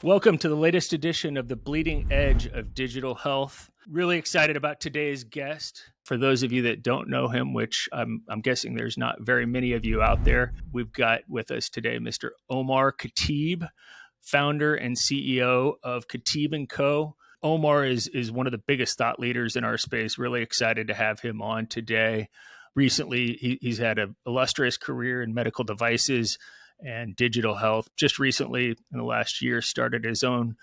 Welcome to the latest edition of the Bleeding Edge of Digital Health. Really excited about today's guest. For those of you that don't know him, which I'm guessing there's not very many of you out there, we've got with us today Mr. Omar Khateeb, founder and CEO of Khateeb Co. Omar is one of the biggest thought leaders in our space. Really excited to have him on today. Recently, he's had an illustrious career in medical devices and digital health. Just recently, in the last year, started his own,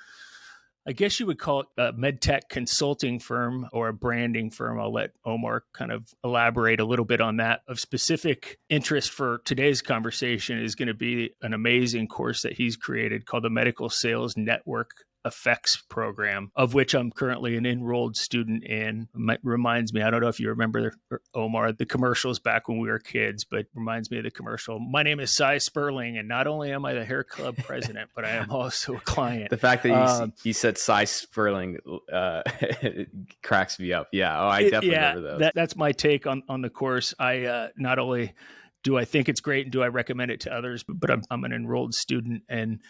I guess you would call it a medtech consulting firm or a branding firm. I'll let Omar kind of elaborate a little bit on that. Of specific interest for today's conversation is going to be an amazing course that he's created called the Medical Sales Network Effects Program, of which I'm currently an enrolled student in. Reminds me, I don't know if you remember, Omar, the commercials back when we were kids, but reminds me of the commercial. My name is Cy Sperling, and not only am I the hair club president, but I am also a client. The fact that you said Cy Sperling cracks me up. Yeah, I definitely remember those. That's my take on the course. I not only do I think it's great and do I recommend it to others, but I'm an enrolled student and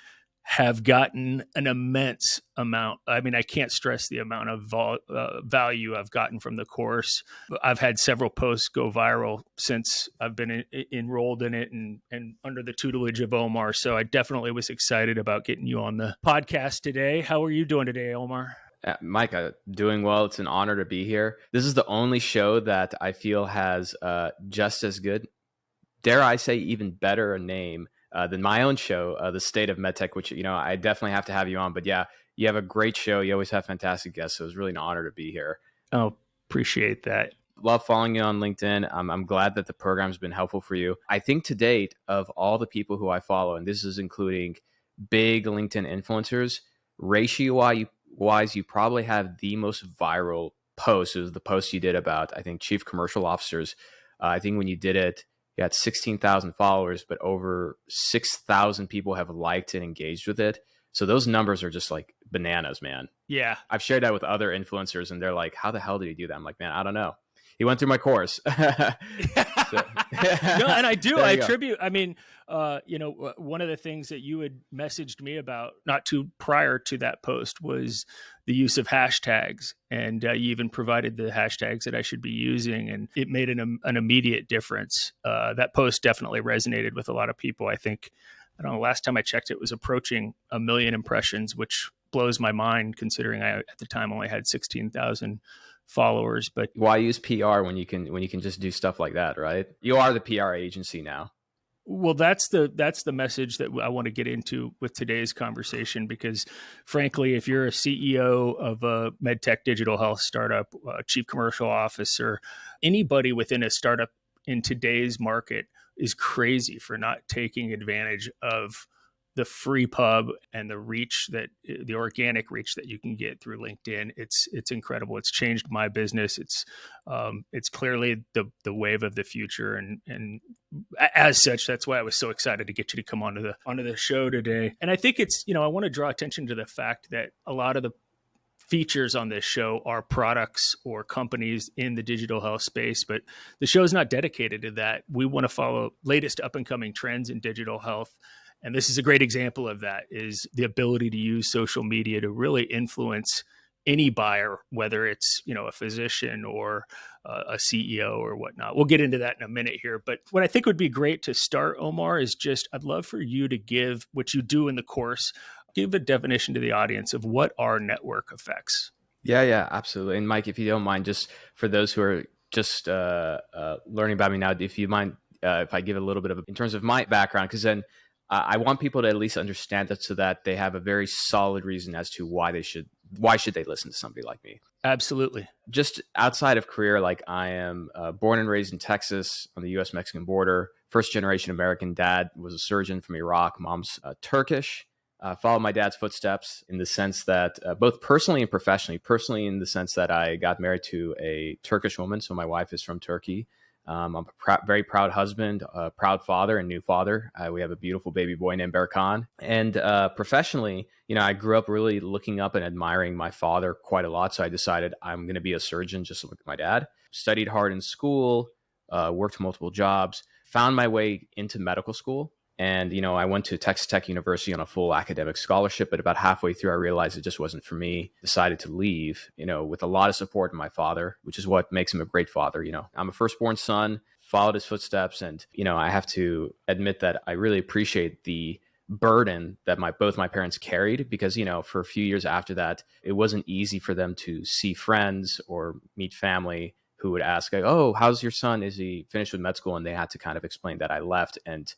have gotten an immense amount. I mean, I can't stress the amount of value I've gotten from the course. I've had several posts go viral since I've been enrolled in it and under the tutelage of Omar. So I definitely was excited about getting you on the podcast today. How are you doing today, Omar? Mike, doing well. It's an honor to be here. This is the only show that I feel has just as good, dare I say, even better a name than my own show, The State of MedTech, which, I definitely have to have you on. But yeah, you have a great show. You always have fantastic guests. So it's really an honor to be here. Oh, appreciate that. Love following you on LinkedIn. I'm glad that the program's been helpful for you. I think to date, of all the people who I follow, and this is including big LinkedIn influencers, ratio-wise, you probably have the most viral post. It was the post you did about, I think, chief commercial officers. I think when you did it, you had 16,000 followers, but over 6,000 people have liked and engaged with it. So those numbers are just like bananas, man. Yeah. I've shared that with other influencers and they're like, how the hell did he do that? I'm like, man, I don't know. He went through my course. No, and I do. I attribute, one of the things that you had messaged me about not too prior to that post was the use of hashtags. And you even provided the hashtags that I should be using. And it made an immediate difference. That post definitely resonated with a lot of people. I think, I don't know, last time I checked, it was approaching 1 million impressions, which blows my mind considering I, at the time, only had 16,000 followers. But why use PR when you can just do stuff like that, right? You are the PR agency now. Well, that's the message that I want to get into with today's conversation, because frankly, if you're a CEO of a medtech digital health startup, a chief commercial officer, anybody within a startup in today's market is crazy for not taking advantage of the free pub and the organic reach that you can get through LinkedIn. It's incredible. It's changed my business. It's clearly the wave of the future. And as such, that's why I was so excited to get you to come onto the show today. And I think it's, I want to draw attention to the fact that a lot of the features on this show are products or companies in the digital health space, but the show is not dedicated to that. We want to follow latest up and coming trends in digital health. And this is a great example of that, is the ability to use social media to really influence any buyer, whether it's, a physician or a CEO or whatnot. We'll get into that in a minute here. But what I think would be great to start, Omar, is I'd love for you to give what you do in the course, give a definition to the audience of what are network effects. Yeah, absolutely. And Mike, if you don't mind, just for those who are just learning about me now, if you mind, if I give a little bit in terms of my background, because then I want people to at least understand that so that they have a very solid reason as to why should they listen to somebody like me. Absolutely. Just outside of career, like I am born and raised in Texas on the U.S.-Mexican border. First generation American. Dad was a surgeon from Iraq. Mom's Turkish. Followed my dad's footsteps in the sense that both personally and professionally. Personally in the sense that I got married to a Turkish woman. So my wife is from Turkey. I'm a very proud husband, a proud father and new father. We have a beautiful baby boy named Berkan. And professionally, I grew up really looking up and admiring my father quite a lot. So I decided I'm going to be a surgeon just like my dad. Studied hard in school, worked multiple jobs, found my way into medical school. And, I went to Texas Tech University on a full academic scholarship, but about halfway through, I realized it just wasn't for me. Decided to leave, with a lot of support from my father, which is what makes him a great father. I'm a firstborn son, followed his footsteps. And, I have to admit that I really appreciate the burden that both my parents carried, because, for a few years after that, it wasn't easy for them to see friends or meet family who would ask, like, oh, how's your son? Is he finished with med school? And they had to kind of explain that I left and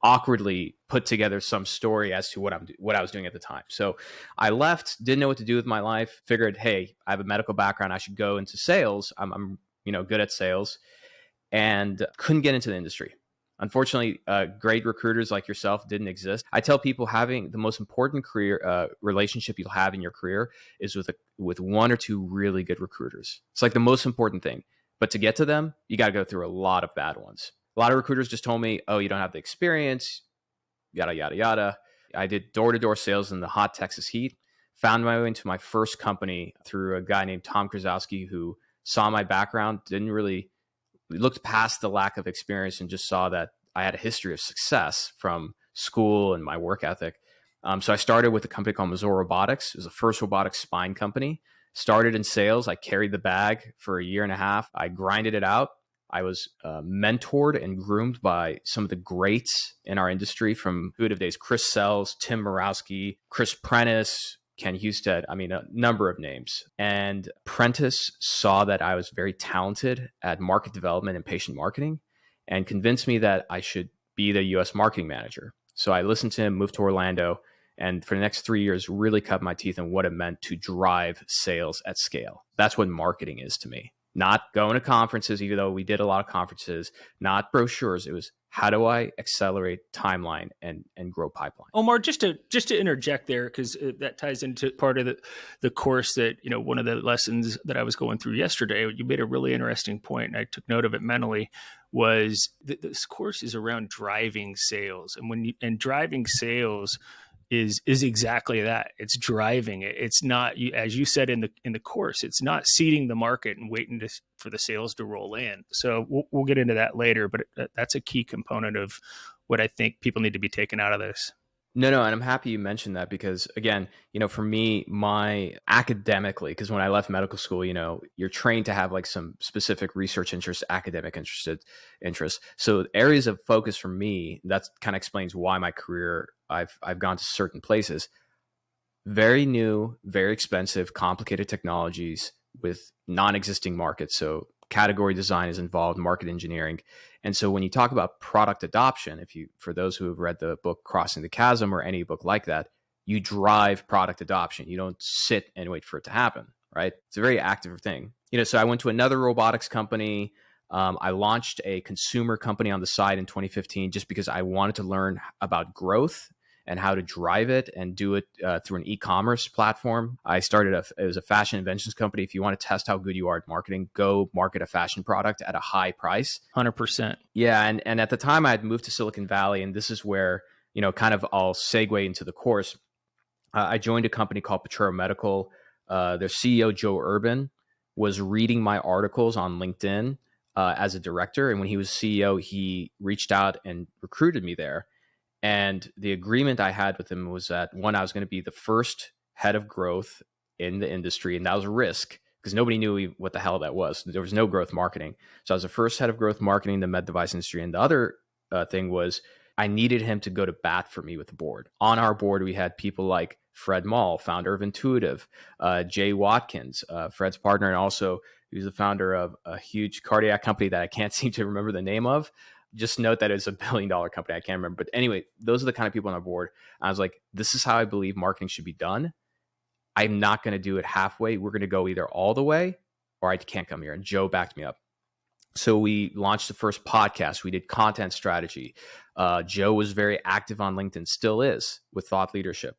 awkwardly put together some story as to what I was doing at the time. So I left, didn't know what to do with my life, figured, hey, I have a medical background, I should go into sales. I'm good at sales, and couldn't get into the industry. Unfortunately, great recruiters like yourself didn't exist. I tell people having the most important career relationship you'll have in your career is with one or two really good recruiters. It's like the most important thing. But to get to them, you got to go through a lot of bad ones. A lot of recruiters just told me, oh, you don't have the experience, yada, yada, yada. I did door-to-door sales in the hot Texas heat, found my way into my first company through a guy named Tom Krasowski, who saw my background, looked past the lack of experience and just saw that I had a history of success from school and my work ethic. So I started with a company called Mazor Robotics. It was the first robotic spine company. Started in sales. I carried the bag for a year and a half. I grinded it out. I was mentored and groomed by some of the greats in our industry from good of days, Chris Sells, Tim Borowski, Chris Prentice, Ken Husted, a number of names. And Prentice saw that I was very talented at market development and patient marketing and convinced me that I should be the US marketing manager. So I listened to him, moved to Orlando, and for the next 3 years, really cut my teeth on what it meant to drive sales at scale. That's what marketing is to me. Not going to conferences, even though we did a lot of conferences, not brochures. It was, how do I accelerate timeline and grow pipeline? Omar, just to interject there, because that ties into part of the course that, one of the lessons that I was going through yesterday, you made a really interesting point, and I took note of it mentally, was that this course is around driving sales. And driving sales is exactly that. It's driving it. It's not, as you said in the course, it's not seeding the market and waiting for the sales to roll in. So we'll get into that later, but that's a key component of what I think people need to be taken out of this. No, and I'm happy you mentioned that, because again, for me, my academically, because when I left medical school, you're trained to have like some specific research interest, academic interests. So areas of focus for me, that kind of explains why my career, I've gone to certain places. Very new, very expensive, complicated technologies with non-existing markets. So category design is involved, market engineering. And so when you talk about product adoption, for those who have read the book Crossing the Chasm or any book like that, you drive product adoption. You don't sit and wait for it to happen, right? It's a very active thing. So I went to another robotics company. I launched a consumer company on the side in 2015 just because I wanted to learn about growth and how to drive it and do it through an e-commerce platform. I started it was a fashion inventions company. If you want to test how good you are at marketing, go market a fashion product at a high price. 100%. Yeah. And at the time I had moved to Silicon Valley, and this is where, kind of I'll segue into the course. I joined a company called Petro Medical. Their CEO, Joe Urban, was reading my articles on LinkedIn as a director. And when he was CEO, he reached out and recruited me there. And the agreement I had with him was that, one, I was going to be the first head of growth in the industry. And that was a risk because nobody knew what the hell that was. There was no growth marketing. So I was the first head of growth marketing in the med device industry. And the other thing was I needed him to go to bat for me with the board. On our board, we had people like Fred Mall, founder of Intuitive, Jay Watkins, Fred's partner, and also he was the founder of a huge cardiac company that I can't seem to remember the name of. Just note that it's $1 billion company. I can't remember. But anyway, those are the kind of people on our board. I was like, this is how I believe marketing should be done. I'm not going to do it halfway. We're going to go either all the way or I can't come here. And Joe backed me up. So we launched the first podcast. We did content strategy. Joe was very active on LinkedIn, still is, with thought leadership.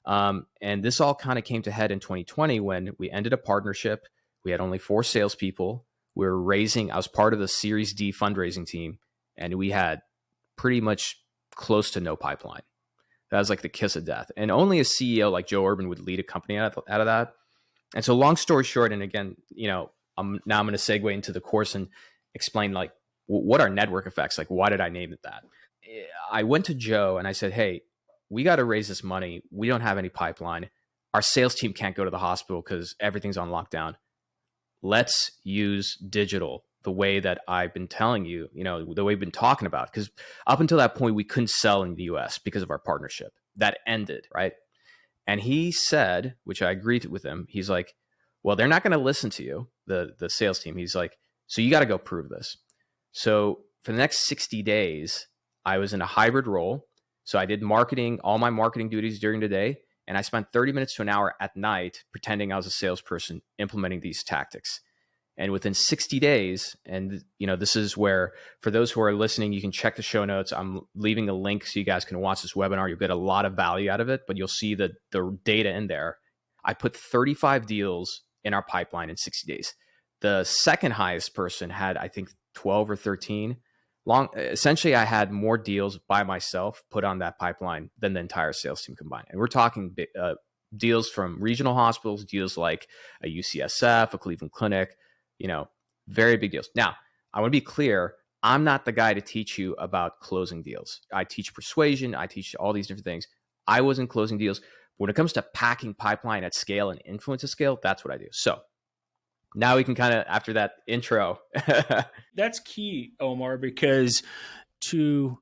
And this all kind of came to head in 2020 when we ended a partnership. We had only 4 salespeople. We were raising, I was part of the Series D fundraising team. And we had pretty much close to no pipeline. That was like the kiss of death. And only a CEO like Joe Urban would lead a company out of that. And so long story short, and again, I'm going to segue into the course and explain like what are network effects? Like, why did I name it that? I went to Joe and I said, hey, we got to raise this money. We don't have any pipeline. Our sales team can't go to the hospital because everything's on lockdown. Let's use digital the way that I've been telling you, the way we've been talking about. Because up until that point, we couldn't sell in the US because of our partnership. That ended, right? And he said, which I agreed with him, he's like, well, they're not going to listen to you, the sales team. He's like, so you got to go prove this. So for the next 60 days, I was in a hybrid role. So I did marketing, all my marketing duties during the day. And I spent 30 minutes to an hour at night pretending I was a salesperson implementing these tactics. And within 60 days, and this is where, for those who are listening, you can check the show notes. I'm leaving a link so you guys can watch this webinar. You'll get a lot of value out of it, but you'll see the data in there. I put 35 deals in our pipeline in 60 days. The second highest person had, I think, 12 or 13. Essentially, I had more deals by myself put on that pipeline than the entire sales team combined. And we're talking deals from regional hospitals, deals like a UCSF, a Cleveland Clinic, very big deals. Now, I want to be clear. I'm not the guy to teach you about closing deals. I teach persuasion. I teach all these different things. I wasn't closing deals. When it comes to packing pipeline at scale and influence at scale, that's what I do. So now we can kind of, after that intro. That's key, Omar, because to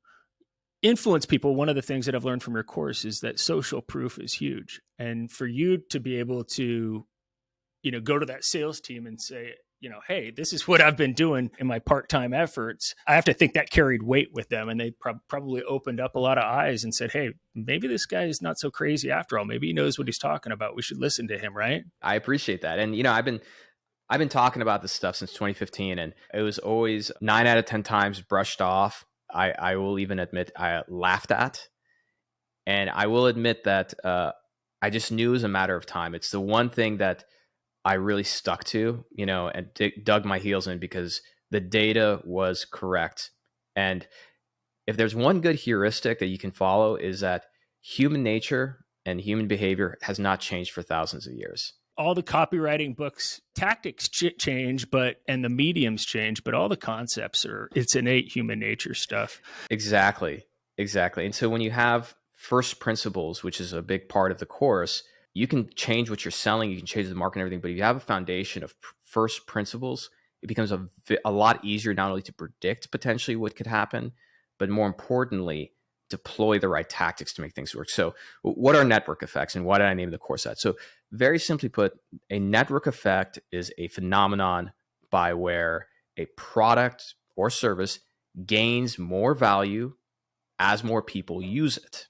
influence people, one of the things that I've learned from your course is that social proof is huge. And for you to be able to, go to that sales team and say, hey, this is what I've been doing in my part-time efforts. I have to think that carried weight with them. And they probably opened up a lot of eyes and said, hey, maybe this guy is not so crazy after all. Maybe he knows what he's talking about. We should listen to him, right? I appreciate that. And, I've been talking about this stuff since 2015, and it was always 9 out of 10 times brushed off. I will even admit I laughed at. And I will admit that I just knew it was a matter of time. It's the one thing that I really stuck to, and dug my heels in because the data was correct. And if there's one good heuristic that you can follow, is that human nature and human behavior has not changed for thousands of years. All the copywriting books, tactics change, and the mediums change, but all the concepts it's innate human nature stuff. Exactly. And so when you have first principles, which is a big part of the course, you can change what you're selling, you can change the market and everything, but if you have a foundation of first principles, it becomes a lot easier not only to predict potentially what could happen, but more importantly, deploy the right tactics to make things work. So what are network effects, and why did I name the course that? So very simply put, a network effect is a phenomenon by where a product or service gains more value as more people use it.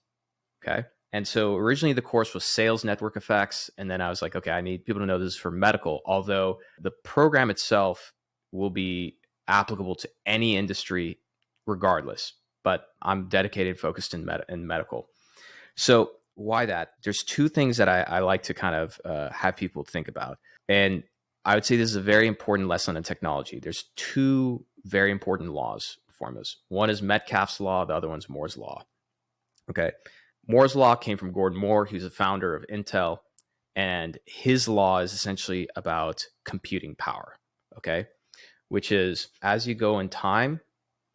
Okay. And so originally the course was sales network effects. And then I was like, okay, I need people to know this is for medical, although the program itself will be applicable to any industry regardless. But I'm dedicated, focused in medical. So why that? There's two things that I like to kind of have people think about. And I would say this is a very important lesson in technology. There's two very important laws, formulas. One is Metcalfe's law. The other one's Moore's law. Okay. Moore's law came from Gordon Moore. He was the founder of Intel. And his law is essentially about computing power. Okay. Which is, as you go in time,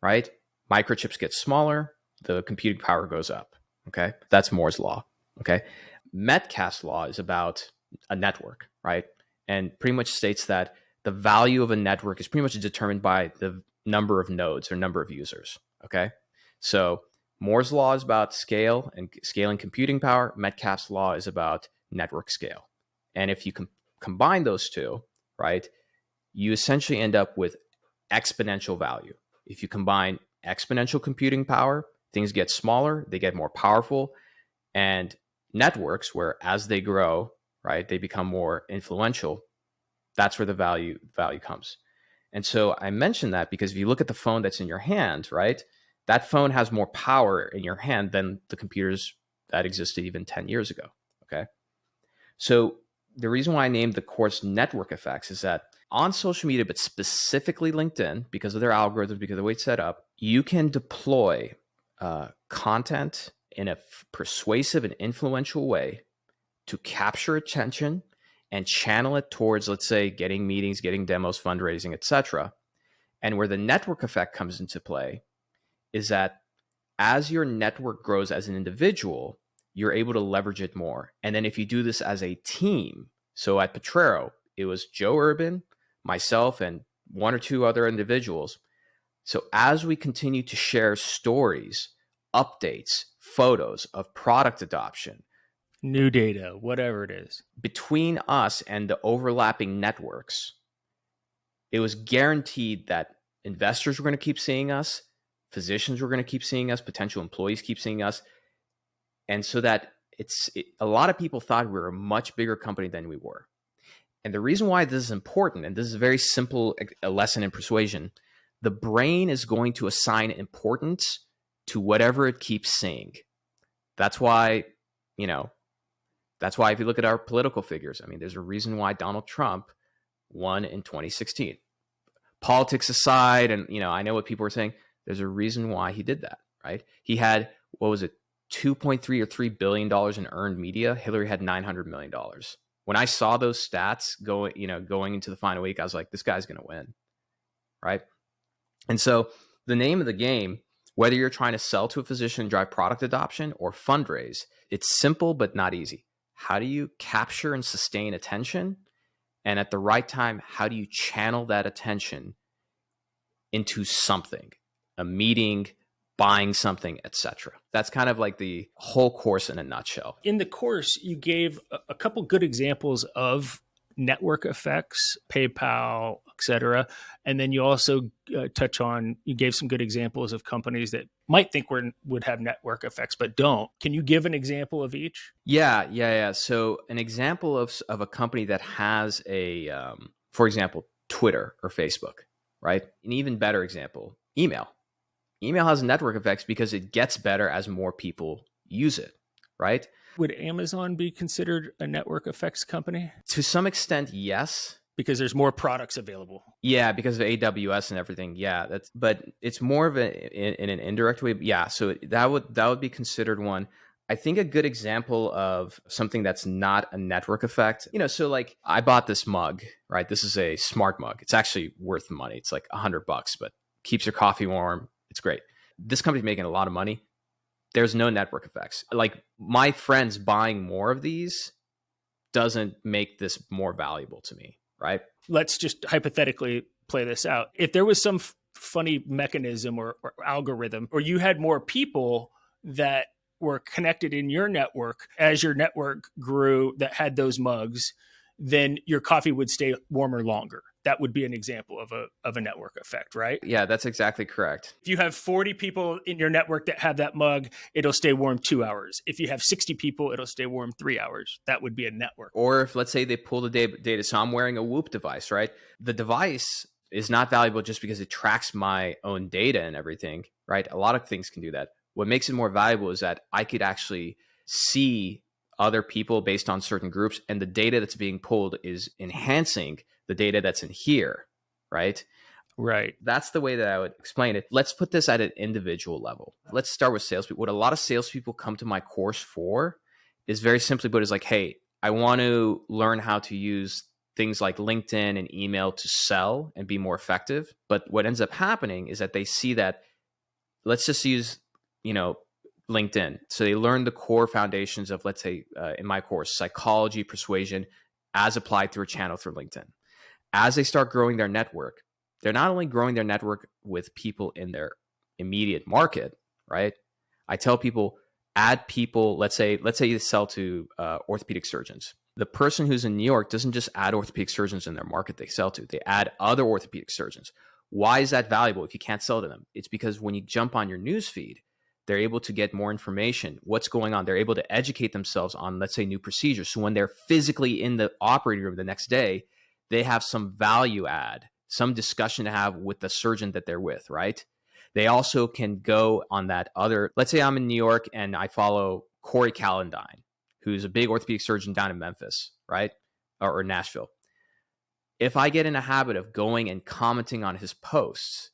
right? Microchips get smaller, the computing power goes up. Okay. That's Moore's law. Okay. Metcalfe's law is about a network, right? And pretty much states that the value of a network is pretty much determined by the number of nodes or number of users. Okay. So Moore's law is about scale and scaling computing power. Metcalfe's law is about network scale. And if you combine those two, right, you essentially end up with exponential value. If you combine exponential computing power, things get smaller, they get more powerful, and networks, where as they grow, right, they become more influential. That's where the value comes. And so I mention that because if you look at the phone that's in your hand, right, that phone has more power in your hand than the computers that existed even 10 years ago. Okay. So the reason why I named the course Network Effects is that on social media, but specifically LinkedIn, because of their algorithms, because of the way it's set up, you can deploy content in a persuasive and influential way to capture attention and channel it towards, let's say, getting meetings, getting demos, fundraising, etc. And where the network effect comes into play is that as your network grows as an individual, you're able to leverage it more. And then if you do this as a team, so at Potrero, it was Joe Urban, myself, and one or two other individuals. So as we continue to share stories, updates, photos of product adoption, new data, whatever it is, between us and the overlapping networks, it was guaranteed that investors were going to keep seeing us, physicians were going to keep seeing us, potential employees keep seeing us. And so that a lot of people thought we were a much bigger company than we were. And the reason why this is important, and this is a very simple a lesson in persuasion, the brain is going to assign importance to whatever it keeps seeing. That's why, if you look at our political figures, I mean, there's a reason why Donald Trump won in 2016. Politics aside, and I know what people were saying, there's a reason why he did that, right? He had, what was it, $2.3 or $3 billion in earned media. Hillary had $900 million. When I saw those stats going into the final week, I was like, this guy's going to win, right? And so the name of the game, whether you're trying to sell to a physician, drive product adoption, or fundraise, it's simple but not easy. How do you capture and sustain attention? And at the right time, how do you channel that attention into something, a meeting, buying something, etc.? That's kind of like the whole course in a nutshell. In the course, you gave a couple good examples of network effects, PayPal, etc. And then you also you gave some good examples of companies that might think would have network effects, but don't. Can you give an example of each? Yeah. So an example of a company that has for example, Twitter or Facebook, right? An even better example, email. Email has network effects because it gets better as more people use it, right? Would Amazon be considered a network effects company? To some extent, yes. Because there's more products available. Yeah, because of AWS and everything. Yeah, but it's more of in an indirect way. Yeah, so that would be considered one. I think a good example of something that's not a network effect, so like I bought this mug, right? This is a smart mug. It's actually worth money. It's like $100, but keeps your coffee warm. It's great. This company's making a lot of money. There's no network effects. Like my friends buying more of these doesn't make this more valuable to me, right? Let's just hypothetically play this out. If there was some funny mechanism or algorithm, or you had more people that were connected in your network as your network grew that had those mugs, then your coffee would stay warmer longer. That would be an example of a network effect, right? Yeah, that's exactly correct. If you have 40 people in your network that have that mug, it'll stay warm 2 hours. If you have 60 people, it'll stay warm 3 hours. That would be a network. Or if, let's say, they pull the data. So I'm wearing a Whoop device, right? The device is not valuable just because it tracks my own data and everything, right? A lot of things can do that. What makes it more valuable is that I could actually see other people based on certain groups, and the data that's being pulled is enhancing the data that's in here, right? Right. That's the way that I would explain it. Let's put this at an individual level. Let's start with salespeople. What a lot of salespeople come to my course for is very simply put is like, hey, I want to learn how to use things like LinkedIn and email to sell and be more effective. But what ends up happening is that they see that, let's just use, LinkedIn. So they learn the core foundations of, let's say, in my course, psychology, persuasion, as applied through a channel through LinkedIn. As they start growing their network, they're not only growing their network with people in their immediate market, right? I tell people, add people, let's say you sell to orthopedic surgeons. The person who's in New York doesn't just add orthopedic surgeons in their market they sell to. They add other orthopedic surgeons. Why is that valuable if you can't sell to them? It's because when you jump on your news feed, they're able to get more information, what's going on. They're able to educate themselves on, let's say, new procedures. So when they're physically in the operating room the next day, they have some value add, some discussion to have with the surgeon that they're with, right? They also can go on that other, let's say I'm in New York and I follow Corey Calendine, who's a big orthopedic surgeon down in Memphis, right? Or Nashville. If I get in a habit of going and commenting on his posts,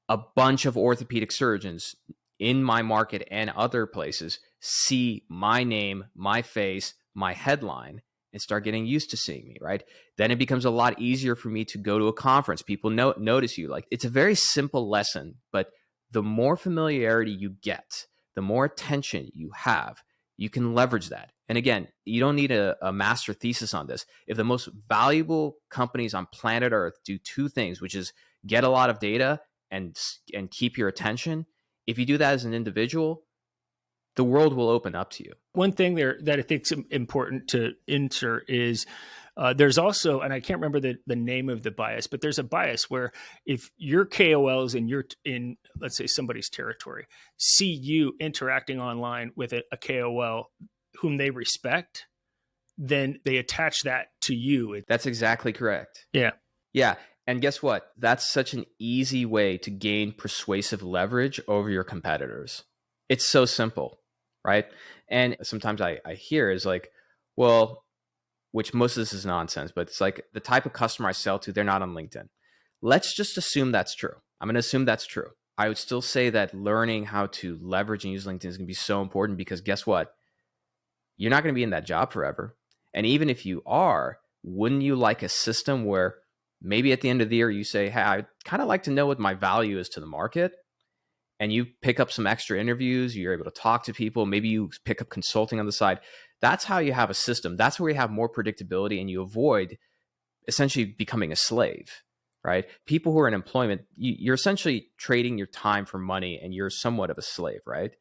a bunch of orthopedic surgeons in my market and other places see my name, my face, my headline, and start getting used to seeing me, right? Then it becomes a lot easier for me to go to a conference. People notice you. Like, it's a very simple lesson, but the more familiarity you get, the more attention you have, you can leverage that. And again, you don't need a master thesis on this. If the most valuable companies on planet Earth do two things, which is get a lot of data and keep your attention, if you do that as an individual, the world will open up to you. One thing there that I think is important to insert is there's also, and I can't remember the name of the bias, but there's a bias where if your KOLs and you're in, let's say, somebody's territory, see you interacting online with a KOL whom they respect, then they attach that to you. That's exactly correct. Yeah. Yeah. And guess what? That's such an easy way to gain persuasive leverage over your competitors. It's so simple, right? And sometimes I hear is like, well, which most of this is nonsense, but it's like the type of customer I sell to, they're not on LinkedIn. Let's just assume that's true. I'm going to assume that's true. I would still say that learning how to leverage and use LinkedIn is going to be so important because guess what? You're not going to be in that job forever. And even if you are, wouldn't you like a system where maybe at the end of the year you say, hey, I'd kind of like to know what my value is to the market. And you pick up some extra interviews, you're able to talk to people, maybe you pick up consulting on the side. That's how you have a system. That's where you have more predictability and you avoid essentially becoming a slave, right? People who are in employment, you're essentially trading your time for money and you're somewhat of a slave, right?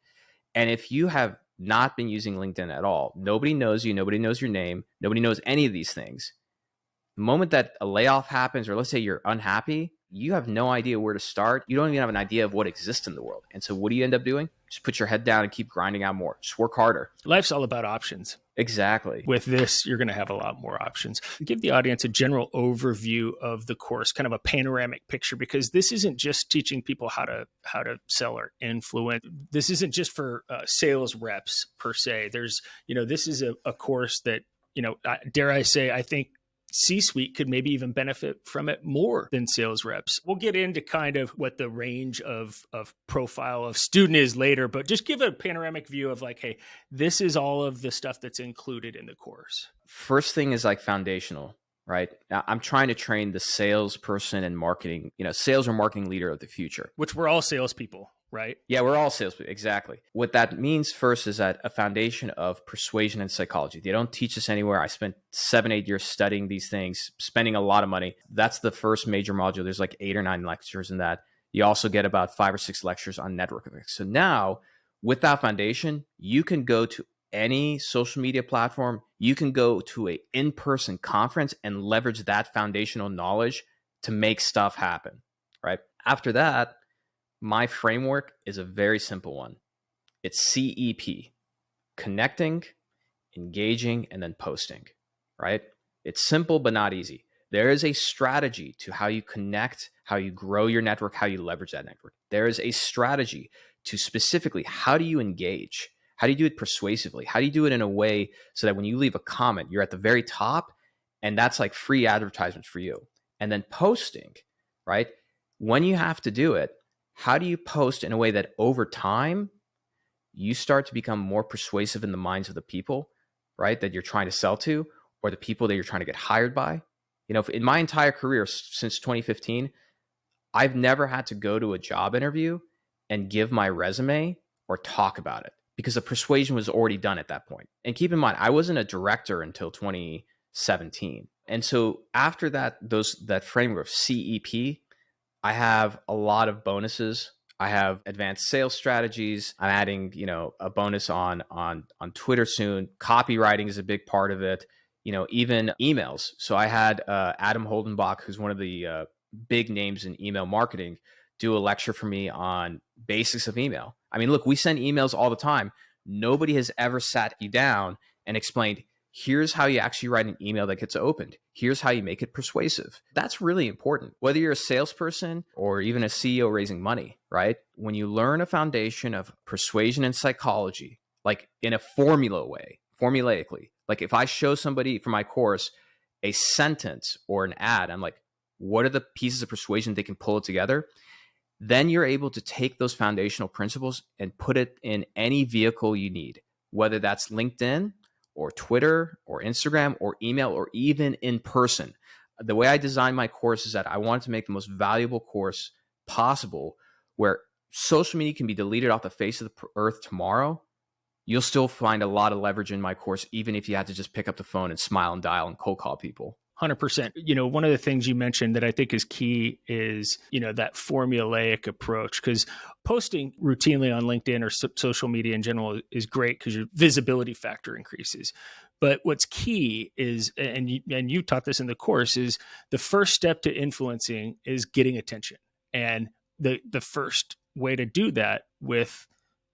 And if you have not been using LinkedIn at all, nobody knows you, nobody knows your name, nobody knows any of these things. The moment that a layoff happens, or let's say you're unhappy, you have no idea where to start. You don't even have an idea of what exists in the world. And so what do you end up doing? Just put your head down and keep grinding out more. Just work harder. Life's all about options. Exactly. With this, you're going to have a lot more options. Give the audience a general overview of the course, kind of a panoramic picture, because this isn't just teaching people how to sell or influence. This isn't just for sales reps per se. There's, this is a course that, dare I say, I think C-suite could maybe even benefit from it more than sales reps. We'll get into kind of what the range of profile of student is later, but just give a panoramic view of like, hey, this is all of the stuff that's included in the course. First thing is like foundational, right? I'm trying to train the salesperson and marketing, sales or marketing leader of the future. Which we're all salespeople, right? Yeah, we're all salespeople. Exactly. What that means first is that a foundation of persuasion and psychology. They don't teach us anywhere. I spent 7-8 years studying these things, spending a lot of money. That's the first major module. There's like 8 or 9 lectures in that. You also get about 5 or 6 lectures on network effects. So now with that foundation, you can go to any social media platform. You can go to an in-person conference and leverage that foundational knowledge to make stuff happen, right? After that, my framework is a very simple one. It's CEP, connecting, engaging, and then posting, right? It's simple, but not easy. There is a strategy to how you connect, how you grow your network, how you leverage that network. There is a strategy to specifically how do you engage? How do you do it persuasively? How do you do it in a way so that when you leave a comment, you're at the very top and that's like free advertisement for you? And then posting, right? When you have to do it, how do you post in a way that over time, you start to become more persuasive in the minds of the people, right, that you're trying to sell to, or the people that you're trying to get hired by? In my entire career since 2015, I've never had to go to a job interview and give my resume or talk about it because the persuasion was already done at that point. And keep in mind, I wasn't a director until 2017. And so after that framework of CEP, I have a lot of bonuses. I have advanced sales strategies. I'm adding, a bonus on Twitter soon. Copywriting is a big part of it. Even emails. So I had Adam Holdenbach, who's one of the big names in email marketing, do a lecture for me on basics of email. I mean, look, we send emails all the time. Nobody has ever sat you down and explained, here's how you actually write an email that gets opened. Here's how you make it persuasive. That's really important. Whether you're a salesperson or even a CEO raising money, right? When you learn a foundation of persuasion and psychology, like in a formulaically, like if I show somebody for my course a sentence or an ad, I'm like, what are the pieces of persuasion they can pull it together? Then you're able to take those foundational principles and put it in any vehicle you need, whether that's LinkedIn, or Twitter, or Instagram, or email, or even in person. The way I designed my course is that I wanted to make the most valuable course possible, where social media can be deleted off the face of the earth tomorrow, you'll still find a lot of leverage in my course, even if you had to just pick up the phone and smile and dial and cold call people. 100%. You know, one of the things you mentioned that I think is key is, you know, that formulaic approach, because posting routinely on LinkedIn or social media in general is great because your visibility factor increases. But what's key is, and you taught this in the course, is the first step to influencing is getting attention. And the first way to do that with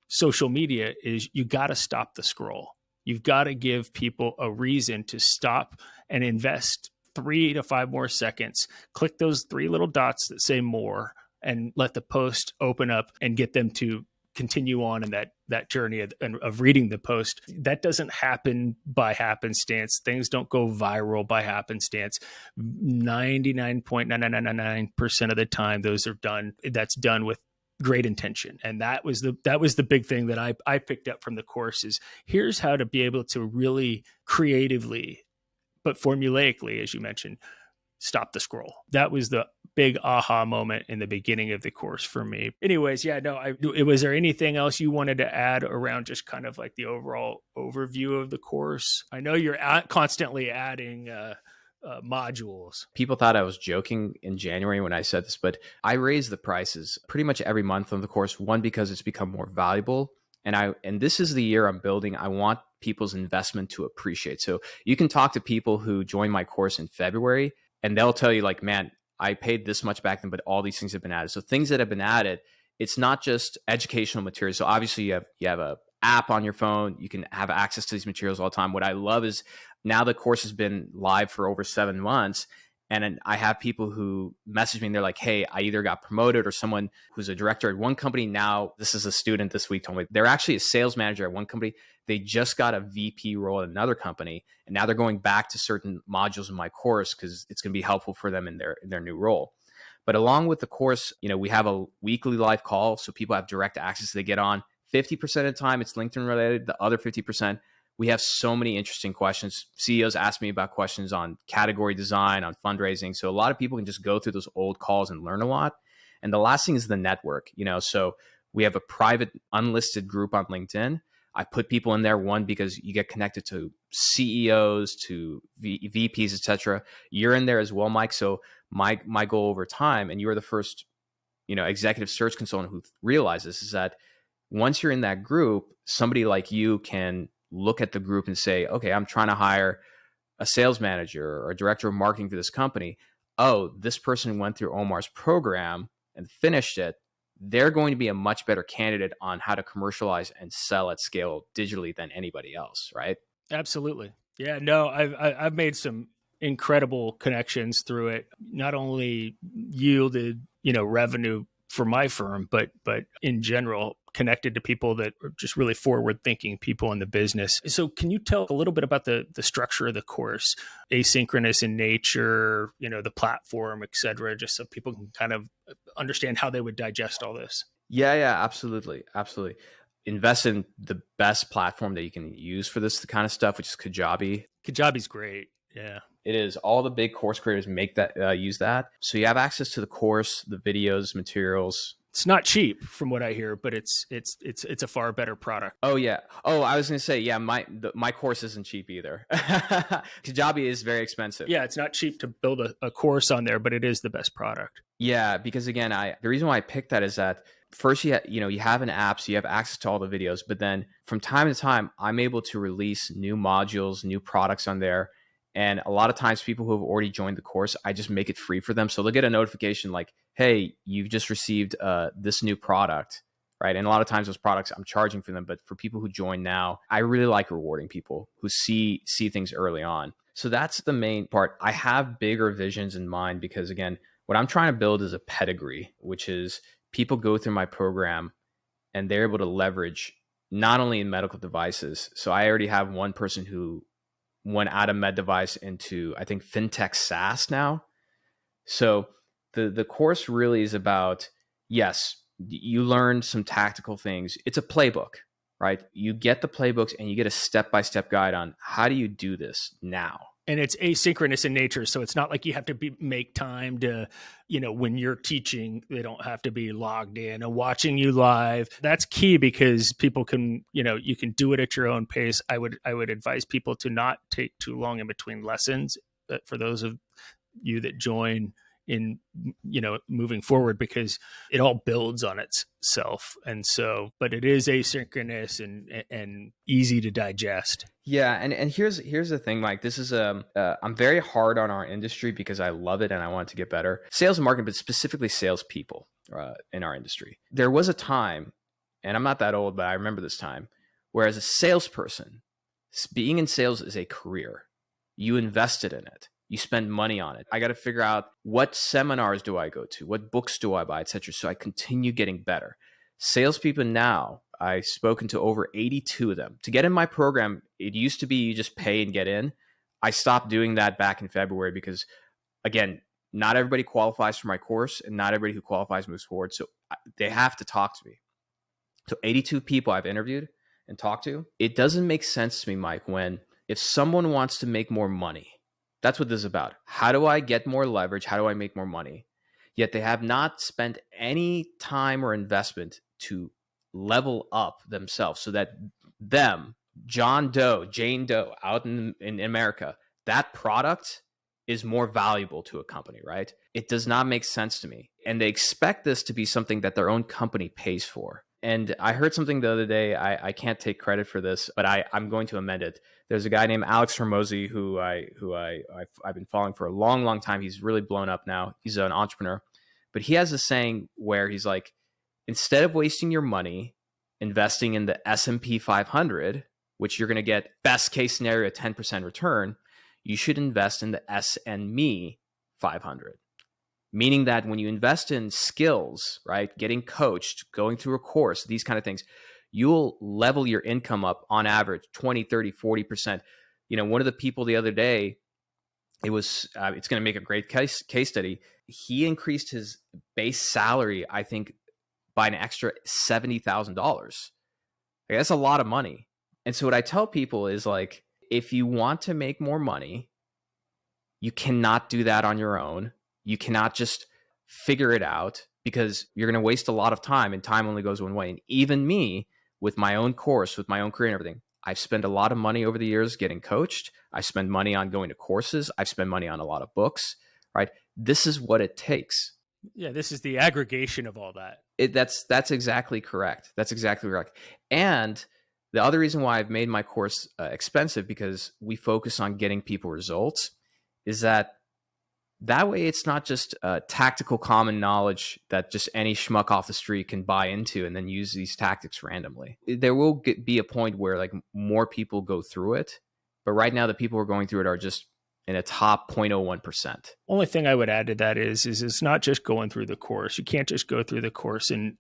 social media is you got to stop the scroll. You've got to give people a reason to stop and invest 3 to 5 more seconds. Click those 3 little dots that say more and let the post open up and get them to continue on in that journey of reading the post. That doesn't happen by happenstance. Things don't go viral by happenstance. 99.9999% of the time, that's done with great intention. And that was the big thing that I picked up from the course is here's how to be able to really creatively, but formulaically, as you mentioned, stop the scroll. That was the big aha moment in the beginning of the course for me. Anyways, yeah, no, was there anything else you wanted to add around just kind of like the overall overview of the course? I know you're constantly adding modules. People thought I was joking in January when I said this, but I raise the prices pretty much every month on the course. One, because it's become more valuable. And this is the year I'm building. I want people's investment to appreciate. So you can talk to people who join my course in February and they'll tell you like, man, I paid this much back then, but all these things have been added. So things that have been added, it's not just educational materials. So obviously you have a app on your phone. You can have access to these materials all the time. What I love is now the course has been live for over 7 months. And I have people who message me and they're like, hey, I either got promoted or someone who's a director at one company. Now, this is a student this week told me they're actually a sales manager at one company. They just got a VP role at another company. And now they're going back to certain modules in my course because it's going to be helpful for them in their new role. But along with the course, you know, we have a weekly live call. So people have direct access. They get on 50% of the time. It's LinkedIn related. The other 50%, we have so many interesting questions. CEOs ask me about questions on category design, on fundraising. So a lot of people can just go through those old calls and learn a lot. And the last thing is the network, you know, so we have a private unlisted group on LinkedIn. I put people in there, one, because you get connected to CEOs, to VPs, et cetera. You're in there as well, Mike. So my goal over time, and you're the first, you know, executive search consultant who realizes is that once you're in that group, somebody like you can look at the group and say, okay, I'm trying to hire a sales manager or a director of marketing for this company. Oh, this person went through Omar's program and finished it. They're going to be a much better candidate on how to commercialize and sell at scale digitally than anybody else, right? Absolutely. Yeah, no, I've made some incredible connections through it. Not only yielded, you know, revenue for my firm, but in general, connected to people that are just really forward-thinking people in the business. So can you tell a little bit about the structure of the course, asynchronous in nature, you know, the platform, et cetera, just so people can kind of understand how they would digest all this? Yeah, absolutely. Invest in the best platform that you can use for this kind of stuff, which is Kajabi. Kajabi's great. Yeah. It is. All the big course creators make that use that. So you have access to the course, the videos, materials. It's not cheap from what I hear, but it's a far better product. Oh yeah. Oh, I was going to say, yeah, my course isn't cheap either. Kajabi is very expensive. Yeah, it's not cheap to build a course on there, but it is the best product. Yeah, because again, the reason why I picked that is that first you have an app, so you have access to all the videos, but then from time to time, I'm able to release new modules, new products on there. And a lot of times people who have already joined the course, I just make it free for them. So they'll get a notification like, hey, you've just received this new product, right? And a lot of times those products I'm charging for them. But for people who join now, I really like rewarding people who see things early on. So that's the main part. I have bigger visions in mind because again, what I'm trying to build is a pedigree, which is people go through my program and they're able to leverage not only in medical devices. So I already have one person who went out of med device into, I think, fintech SaaS now. So the course really is about, yes, you learn some tactical things. It's a playbook, right? You get the playbooks and you get a step-by-step guide on how do you do this now. And it's asynchronous in nature. So it's not like you have to make time to, when you're teaching, they don't have to be logged in and watching you live. That's key because people can, you can do it at your own pace. I would advise people to not take too long in between lessons for those of you that join in, moving forward, because it all builds on itself. And so, but it is asynchronous and easy to digest. Yeah, and here's the thing, Mike. This is I'm very hard on our industry because I love it and I want it to get better. Sales and marketing, but specifically salespeople in our industry. There was a time, and I'm not that old, but I remember this time, where as a salesperson, being in sales is a career. You invested in it. You spend money on it. I got to figure out what seminars do I go to, what books do I buy, et cetera. So I continue getting better. Salespeople now, I've spoken to over 82 of them. To get in my program, it used to be you just pay and get in. I stopped doing that back in February because, again, not everybody qualifies for my course and not everybody who qualifies moves forward. So they have to talk to me. So 82 people I've interviewed and talked to. It doesn't make sense to me, Mike, if someone wants to make more money, that's what this is about. How do I get more leverage? How do I make more money? Yet they have not spent any time or investment to level up themselves so that them, John Doe, Jane Doe out in America, that product is more valuable to a company, right? It does not make sense to me. And they expect this to be something that their own company pays for. And I heard something the other day. I can't take credit for this, but I'm going to amend it. There's a guy named Alex Hormozy who I've been following for a long, long time. He's really blown up now. He's an entrepreneur, but he has a saying where he's like, instead of wasting your money investing in the S&P 500, which you're going to get best case scenario a 10% return, you should invest in the S&Me 500. Meaning that when you invest in skills, right, getting coached, going through a course, these kind of things, you'll level your income up on average 20, 30, 40%. One of the people the other day, it's going to make a great case study. He increased his base salary, I think, by an extra $70,000. Like, that's a lot of money. And so what I tell people is, like, if you want to make more money, you cannot do that on your own. You cannot just figure it out because you're going to waste a lot of time, and time only goes one way. And even me, with my own course, with my own career and everything, I've spent a lot of money over the years getting coached. I spend money on going to courses. I've spent money on a lot of books, right? This is what it takes. Yeah, this is the aggregation of all that. That's exactly correct. That's exactly correct. And the other reason why I've made my course expensive, because we focus on getting people results, is that way it's not just tactical common knowledge that just any schmuck off the street can buy into and then use these tactics randomly. There will be a point where, like, more people go through it. But right now the people who are going through it are just in a top 0.01%. Only thing I would add to that is it's not just going through the course. You can't just go through the course and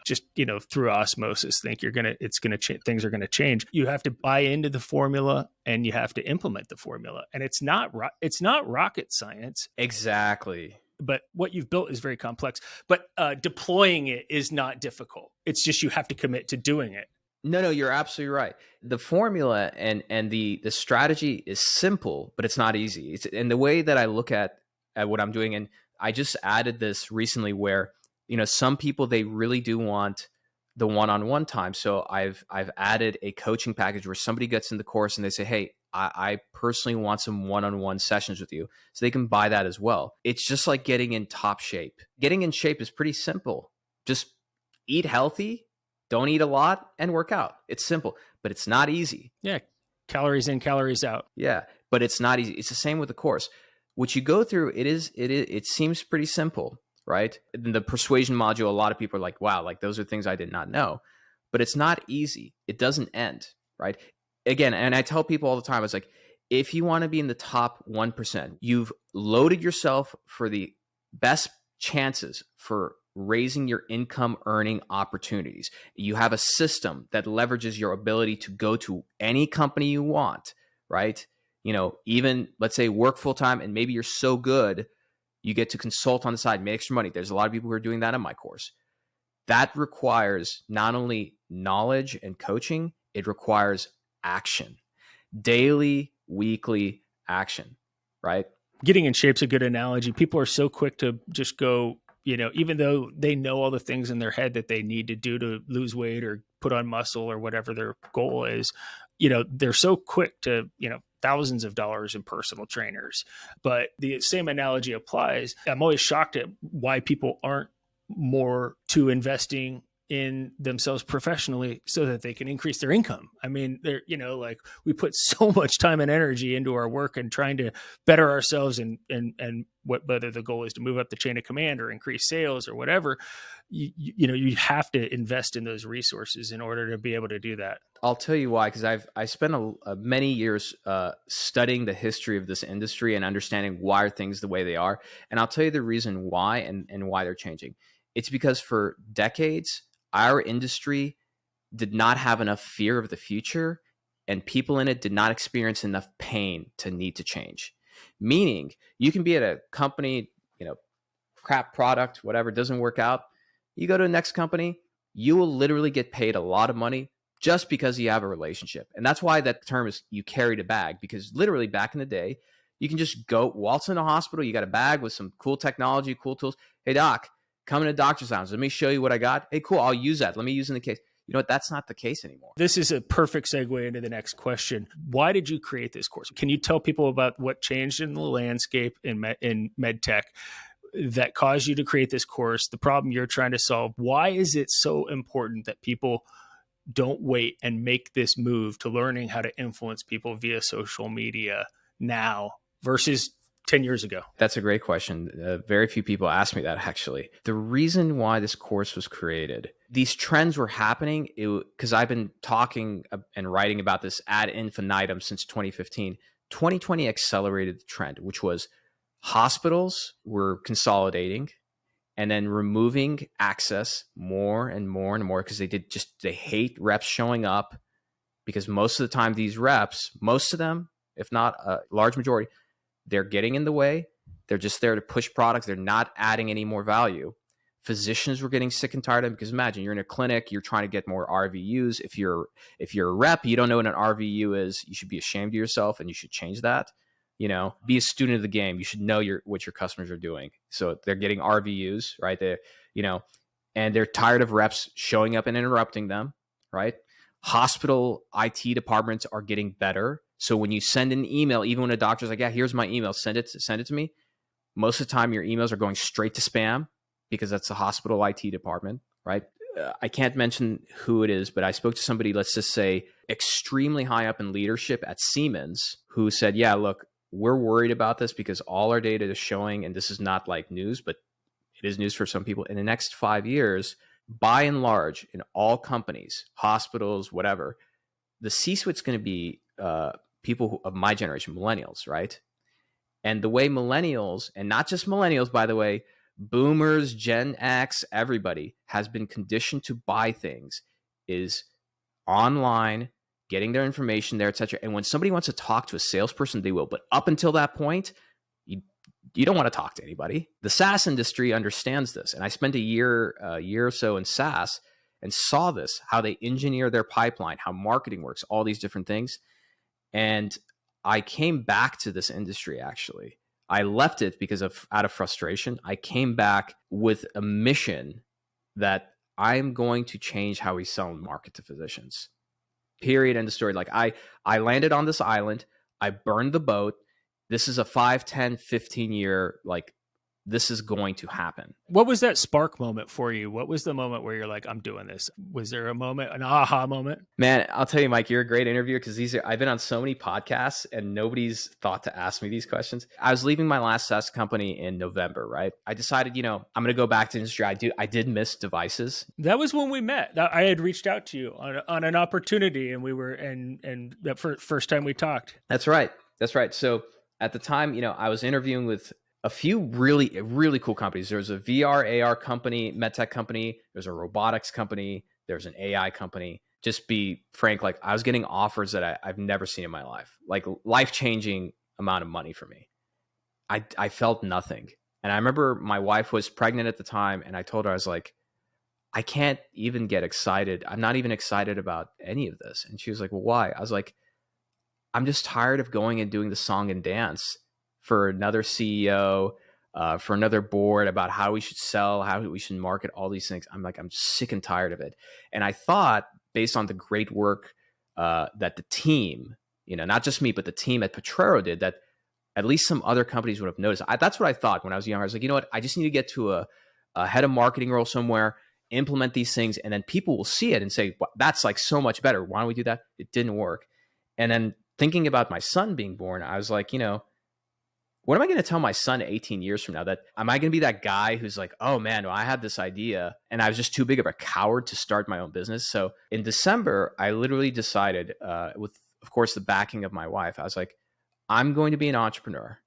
just, through osmosis think things are going to change. You have to buy into the formula and you have to implement the formula. And it's not rocket science. Exactly. But what you've built is very complex. But deploying it is not difficult. It's just you have to commit to doing it. No, you're absolutely right. The formula and the strategy is simple, but it's not easy. And the way that I look at what I'm doing, and I just added this recently where, some people, they really do want the one-on-one time. So I've added a coaching package where somebody gets in the course and they say, hey, I personally want some one-on-one sessions with you. So they can buy that as well. It's just like getting in top shape. Getting in shape is pretty simple. Just eat healthy, don't eat a lot, and work out. It's simple, but it's not easy. Yeah. Calories in, calories out. Yeah. But it's not easy. It's the same with the course. What you go through, it seems pretty simple, right? In the persuasion module, a lot of people are like, wow, like those are things I did not know, but it's not easy. It doesn't end, right? Again, and I tell people all the time, it's like, if you want to be in the top 1%, you've loaded yourself for the best chances for raising your income earning opportunities. You have a system that leverages your ability to go to any company you want, right? Even let's say work full time, and maybe you're so good, you get to consult on the side, make extra money. There's a lot of people who are doing that in my course. That requires not only knowledge and coaching, it requires action. Daily, weekly action, right? Getting in shape's a good analogy. People are so quick to just go, even though they know all the things in their head that they need to do to lose weight or put on muscle or whatever their goal is, they're so quick to, thousands of dollars in personal trainers. But the same analogy applies. I'm always shocked at why people aren't more to investing in themselves professionally so that they can increase their income. I mean, like we put so much time and energy into our work and trying to better ourselves and whether the goal is to move up the chain of command or increase sales or whatever, you have to invest in those resources in order to be able to do that. I'll tell you why, because I spent many years studying the history of this industry and understanding why are things the way they are. And I'll tell you the reason why and why they're changing. It's because for decades, our industry did not have enough fear of the future, and people in it did not experience enough pain to need to change. Meaning, you can be at a company, crap product, whatever, doesn't work out. You go to the next company, you will literally get paid a lot of money just because you have a relationship. And that's why that term is you carried a bag, because literally back in the day, you can just go waltz in a hospital. You got a bag with some cool technology, cool tools. Hey, doc, come in a doctor's lounge. Let me show you what I got. Hey, cool. I'll use that. Let me use it in the case. You know what? That's not the case anymore. This is a perfect segue into the next question. Why did you create this course? Can you tell people about what changed in the landscape in med tech that caused you to create this course, the problem you're trying to solve? Why is it so important that people don't wait and make this move to learning how to influence people via social media now versus 10 years ago? That's a great question. Very few people ask me that, actually. The reason why this course was created, these trends were happening because I've been talking and writing about this ad infinitum since 2015. 2020 accelerated the trend, which was hospitals were consolidating and then removing access more and more and more because they hate reps showing up, because most of the time these reps, most of them, if not a large majority, they're getting in the way. They're just there to push products. They're not adding any more value. Physicians were getting sick and tired of them, because imagine you're in a clinic, you're trying to get more RVUs. If you're a rep, you don't know what an RVU is, you should be ashamed of yourself and you should change that. Be a student of the game. You should know what your customers are doing. So they're getting RVUs, right? And they're tired of reps showing up and interrupting them, right? Hospital IT departments are getting better. So when you send an email, even when a doctor's like, yeah, here's my email, send it to me. Most of the time your emails are going straight to spam, because that's the hospital IT department, right? I can't mention who it is, but I spoke to somebody, let's just say extremely high up in leadership at Siemens, who said, yeah, look, we're worried about this because all our data is showing, and this is not like news, but it is news for some people, in the next 5 years, by and large, in all companies, hospitals, whatever, the C-suite's going to be people of my generation, millennials, right? And the way millennials, and not just millennials, by the way, boomers, Gen X, everybody has been conditioned to buy things is online, getting their information there, etc. And when somebody wants to talk to a salesperson, they will. But up until that point, you don't want to talk to anybody. The SaaS industry understands this. And I spent a year or so in SaaS and saw this, how they engineer their pipeline, how marketing works, all these different things. And I came back to this industry, actually. I left it out of frustration. I came back with a mission that I'm going to change how we sell and market to physicians. Period. End of story. Like I landed on this island. I burned the boat. This is a 5, 10, 15 year, like, this is going to happen. What was that spark moment for you? What was the moment where you're like, I'm doing this? Was there a moment, an aha moment? Man, I'll tell you, Mike, you're a great interviewer, because I've been on so many podcasts and nobody's thought to ask me these questions. I was leaving my last SaaS company in November, right? I decided, I'm going to go back to industry. I did miss devices. That was when we met. I had reached out to you on an opportunity, and we were, and that first time we talked. That's right. So at the time, I was interviewing with a few really, really cool companies. There's a VR, AR company, medtech company. There's a robotics company. There's an AI company. Just be frank, like, I was getting offers that I've never seen in my life, like life-changing amount of money for me. I felt nothing. And I remember my wife was pregnant at the time, and I told her, I was like, I can't even get excited. I'm not even excited about any of this. And she was like, well, why? I was like, I'm just tired of going and doing the song and dance for another CEO, for another board about how we should sell, how we should market, all these things. I'm like, I'm sick and tired of it. And I thought, based on the great work that the team, not just me, but the team at Potrero did, that at least some other companies would have noticed. That's what I thought when I was younger. I was like, you know what? I just need to get to a head of marketing role somewhere, implement these things, and then people will see it and say, well, that's like so much better. Why don't we do that? It didn't work. And then thinking about my son being born, I was like, what am I going to tell my son 18 years from now? That am I going to be that guy who's like, oh man, well, I had this idea and I was just too big of a coward to start my own business. So in December, I literally decided, with of course the backing of my wife, I was like, I'm going to be an entrepreneur.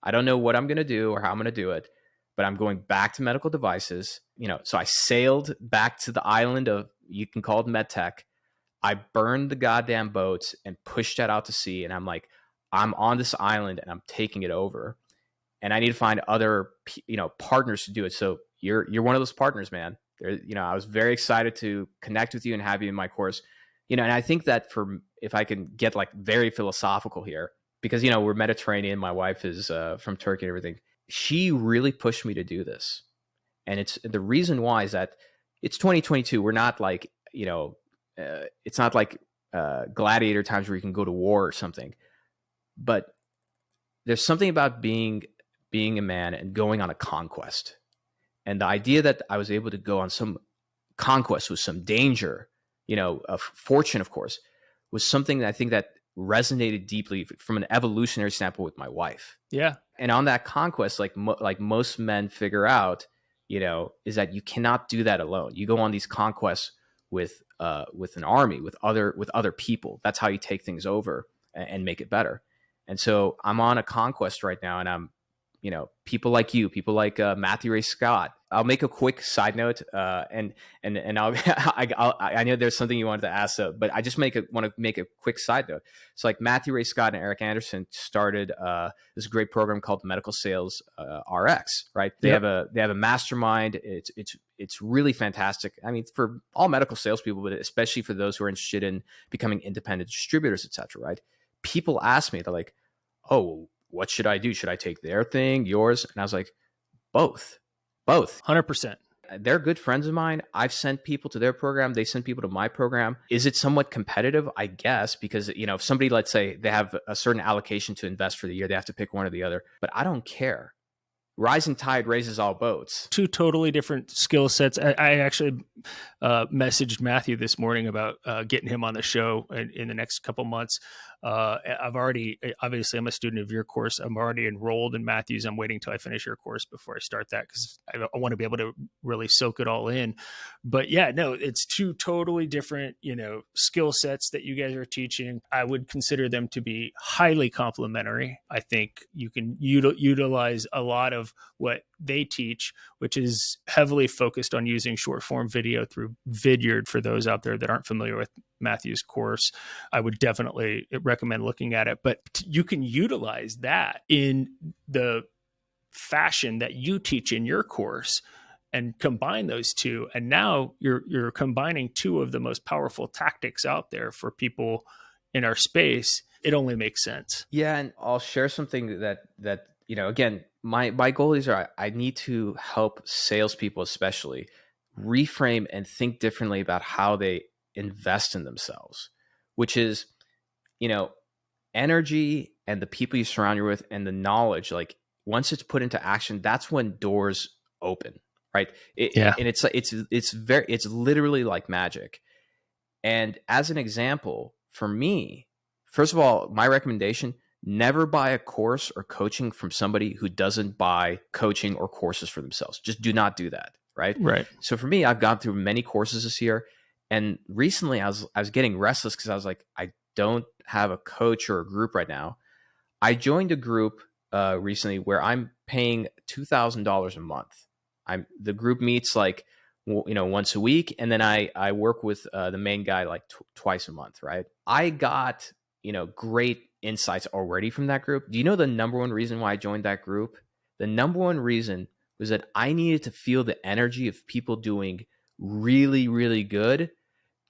I don't know what I'm going to do or how I'm going to do it, but I'm going back to medical devices. So I sailed back to the island of, you can call it medtech. I burned the goddamn boats and pushed that out to sea. And I'm like, I'm on this island and I'm taking it over. And I need to find other, partners to do it. So you're one of those partners, man. I was very excited to connect with you and have you in my course. And I think that if I can get like very philosophical here, because, we're Mediterranean. My wife is from Turkey and everything. She really pushed me to do this. And it's the reason why is that it's 2022. We're not like, it's not like gladiator times where you can go to war or something. But there's something about being a man and going on a conquest. And the idea that I was able to go on some conquest with some danger, of fortune, of course, was something that I think that resonated deeply from an evolutionary standpoint with my wife. Yeah. And on that conquest, like most men figure out, is that you cannot do that alone. You go on these conquests with an army, with other people. That's how you take things over and make it better. And so I'm on a conquest right now, and I'm, people like you, people like Matthew Ray Scott. I'll make a quick side note, and I know there's something you wanted to ask, but I just want to make a quick side note. So like Matthew Ray Scott and Eric Anderson started this great program called Medical Sales RX, right? They have a mastermind. It's really fantastic. I mean, for all medical salespeople, but especially for those who are interested in becoming independent distributors, et cetera, right? People ask me, they're like, oh, what should I do? Should I take their thing, yours? And I was like, both. 100%. They're good friends of mine. I've sent people to their program. They send people to my program. Is it somewhat competitive? I guess, because, if somebody, let's say they have a certain allocation to invest for the year, they have to pick one or the other, but I don't care. Rising tide raises all boats. Two totally different skill sets. I actually messaged Matthew this morning about getting him on the show in the next couple months. Obviously, I'm a student of your course. I'm already enrolled in Matthew's. I'm waiting till I finish your course before I start that, because I want to be able to really soak it all in. But yeah, no, it's two totally different, skill sets that you guys are teaching. I would consider them to be highly complementary. I think you can utilize a lot of what they teach, which is heavily focused on using short form video through Vidyard. For those out there that aren't familiar with Matthew's course, I would definitely recommend looking at it. But you can utilize that in the fashion that you teach in your course and combine those two. And now you're combining two of the most powerful tactics out there for people in our space. It only makes sense. Yeah, and I'll share something that again, my goal is I need to help salespeople, especially, reframe and think differently about how they invest in themselves, which is, energy and the people you surround you with and the knowledge. Like once it's put into action, that's when doors open, right? And it's literally like magic. And as an example, for me, first of all, my recommendation: never buy a course or coaching from somebody who doesn't buy coaching or courses for themselves. Just do not do that, right? Right. So for me, I've gone through many courses this year, and recently I was getting restless because I was like, I don't have a coach or a group right now. I joined a group recently where I'm paying $2,000 a month. The group meets like once a week, and then I work with the main guy like twice a month, right? I got great insights already from that group. Do you know the number one reason why I joined that group? The number one reason was that I needed to feel the energy of people doing really, really good,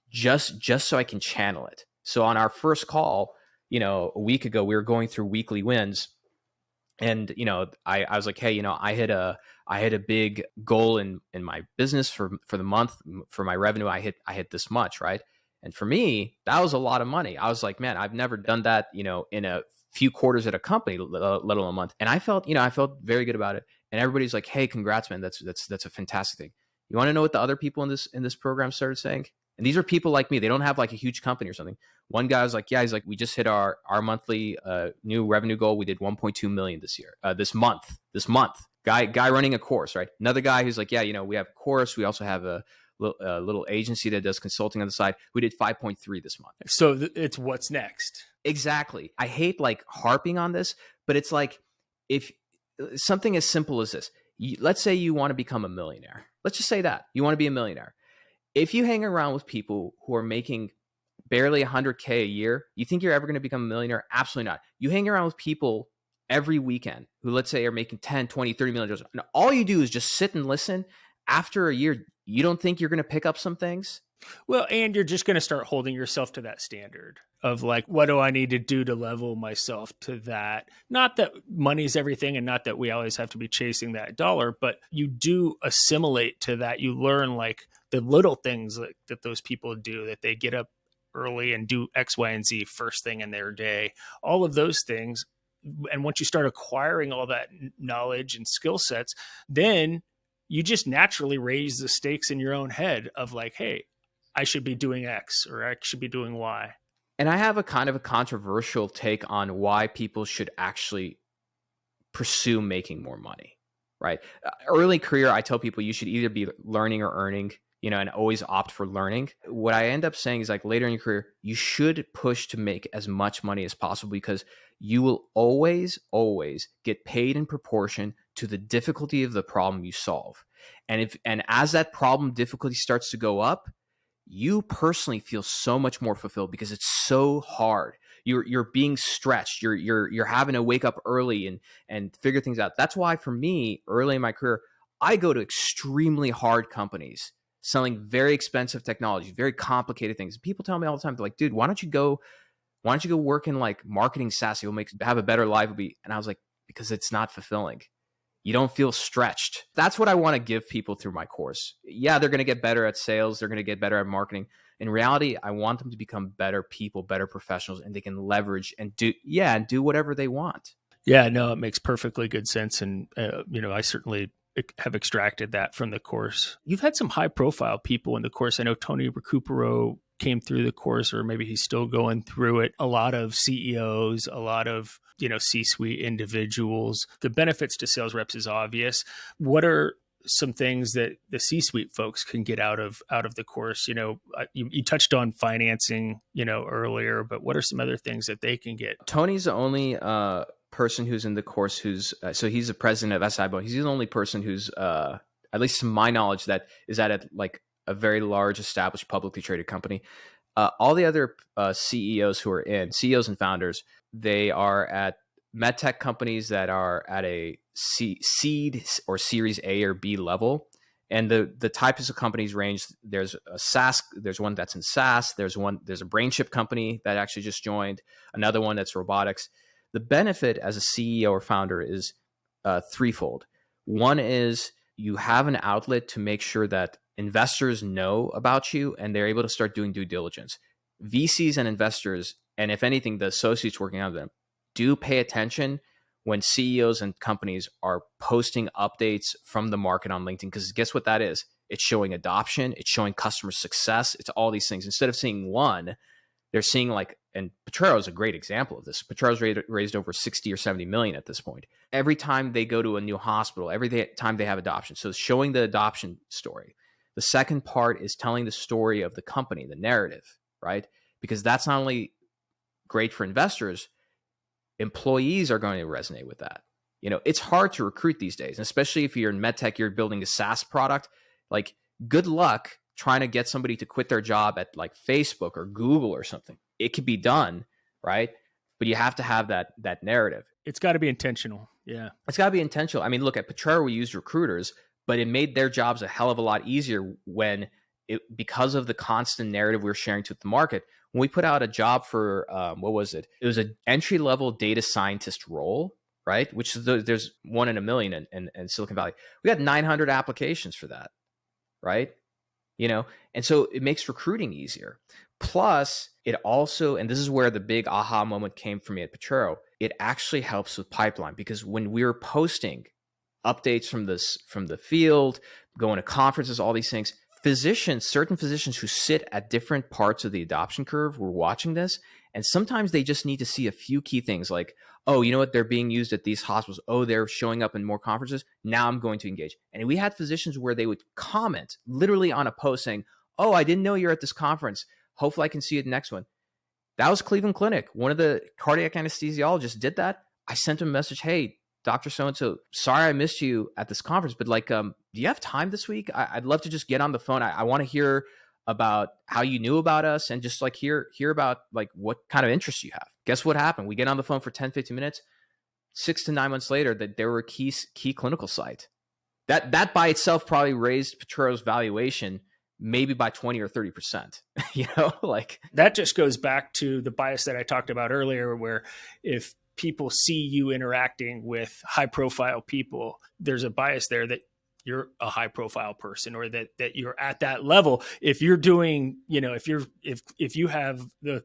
just so I can channel it. So on our first call, a week ago, we were going through weekly wins. And, I was like, hey, I hit a big goal in my business for the month. For my revenue, I hit this much, right? And for me, that was a lot of money. I was like, man, I've never done that, in a few quarters at a company, let alone a month. And I felt very good about it. And everybody's like, hey, congrats, man. That's a fantastic thing. You want to know what the other people in this program started saying? And these are people like me. They don't have like a huge company or something. One guy was like, yeah, he's like, we just hit our monthly new revenue goal. We did 1.2 million this month. Guy running a course, right? Another guy who's like, yeah, we have a course. We also have a little agency that does consulting on the side. We did 5.3 this month. So it's what's next. Exactly. I hate like harping on this, but it's like, if something as simple as this, let's say you want to become a millionaire. Let's just say that you want to be a millionaire. If you hang around with people who are making barely 100K a year, you think you're ever going to become a millionaire? Absolutely not. You hang around with people every weekend who, let's say, are making 10, 20, 30 million dollars. And all you do is just sit and listen. After a year, you don't think you're going to pick up some things? Well, and you're just going to start holding yourself to that standard of like, what do I need to do to level myself to that? Not that money's everything and not that we always have to be chasing that dollar, but you do assimilate to that. You learn like the little things that those people do, that they get up early and do X, Y, and Z first thing in their day, all of those things. And once you start acquiring all that knowledge and skill sets, then you just naturally raise the stakes in your own head of like, hey, I should be doing X or I should be doing Y. And I have a kind of a controversial take on why people should actually pursue making more money, right? Early career, I tell people you should either be learning or earning, and always opt for learning. What I end up saying is like later in your career, you should push to make as much money as possible, because you will always, always get paid in proportion to the difficulty of the problem you solve. And as that problem difficulty starts to go up, you personally feel so much more fulfilled because it's so hard. You're being stretched. You're having to wake up early and figure things out. That's why for me, early in my career, I go to extremely hard companies selling very expensive technology, very complicated things. People tell me all the time, they're like, dude, why don't you go work in like marketing SaaS? You'll have a better life. And I was like, because it's not fulfilling. You don't feel stretched. That's what I want to give people through my course. Yeah, they're going to get better at sales. They're going to get better at marketing. In reality, I want them to become better people, better professionals, and they can leverage and do whatever they want. Yeah, no, it makes perfectly good sense. And, I certainly have extracted that from the course. You've had some high profile people in the course. I know Tony Recupero came through the course, or maybe he's still going through it. A lot of CEOs, a lot of, C-suite individuals. The benefits to sales reps is obvious. What are some things that the C-suite folks can get out of the course? You touched on financing, earlier, but what are some other things that they can get? Tony's the only person who's in the course who's so he's the president of SIBO. He's the only person who's at least to my knowledge that is at a very large established publicly traded company. All the other CEOs and founders, they are at medtech companies that are at a seed or series A or B level. And the types of companies range. There's a SaaS, there's one that's in SaaS, there's a brain chip company that actually just joined, another one that's robotics. The benefit as a CEO or founder is threefold. One is you have an outlet to make sure that investors know about you and they're able to start doing due diligence. VCs and investors, and if anything, the associates working on them, do pay attention when CEOs and companies are posting updates from the market on LinkedIn, because guess what that is? It's showing adoption, it's showing customer success, it's all these things. Instead of seeing one, they're seeing and Potrero is a great example of this. Potrero's raised over 60 or 70 million at this point. Every time they go to a new hospital, every time they have adoption. So it's showing the adoption story. The second part is telling the story of the company, the narrative, right? Because that's not only great for investors, employees are going to resonate with that. It's hard to recruit these days, especially if you're in medtech, you're building a SaaS product. Good luck trying to get somebody to quit their job at Facebook or Google or something. It could be done, right? But you have to have that narrative. It's got to be intentional. Yeah. It's got to be intentional. I mean, look, at Potrero, we used recruiters, but it made their jobs a hell of a lot easier when because of the constant narrative we were sharing to the market, when we put out a job for, what was it? It was an entry-level data scientist role, right? Which is there's 1 in a million in Silicon Valley. We had 900 applications for that, right? And so it makes recruiting easier. Plus, it also, and this is where the big aha moment came for me at Potrero, it actually helps with pipeline, because when we were posting updates from the field, going to conferences, all these things, certain physicians who sit at different parts of the adoption curve were watching this, and sometimes they just need to see a few key things like, oh, you know what, they're being used at these hospitals. Oh, they're showing up in more conferences. Now I'm going to engage. And we had physicians where they would comment literally on a post saying, oh, I didn't know you're at this conference. Hopefully I can see you at the next one. That was Cleveland Clinic. One of the cardiac anesthesiologists did that. I sent him a message, hey, Dr. So-and-so, sorry I missed you at this conference, but do you have time this week? I'd love to just get on the phone. I want to hear about how you knew about us and just hear about what kind of interest you have. Guess what happened? We get on the phone for 10, 15 minutes. 6 to 9 months later, that there were a key clinical site. That by itself probably raised Potrero's valuation maybe by 20 or 30%. That just goes back to the bias that I talked about earlier, where if people see you interacting with high profile people, there's a bias there that you're a high profile person, or that you're at that level. If you're doing, if you have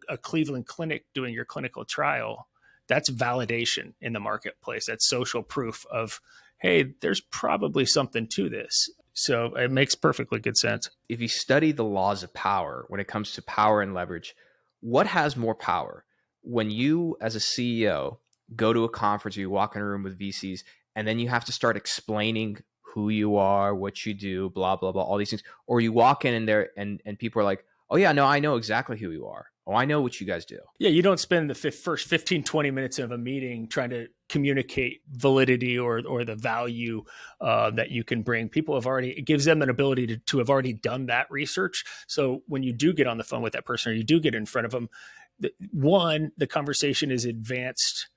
a Cleveland Clinic doing your clinical trial, that's validation in the marketplace. That's social proof of, hey, there's probably something to this. So it makes perfectly good sense. If you study the laws of power, when it comes to power and leverage, what has more power? When you, as a CEO, go to a conference, or you walk in a room with VCs, and then you have to start explaining who you are, what you do, blah, blah, blah, all these things. Or you walk in there and people are like, oh yeah, no, I know exactly who you are. Oh, I know what you guys do. Yeah, you don't spend the first 15, 20 minutes of a meeting trying to communicate validity or the value that you can bring. People it gives them an ability to have already done that research. So when you do get on the phone with that person, or you do get in front of them, the conversation is advanced,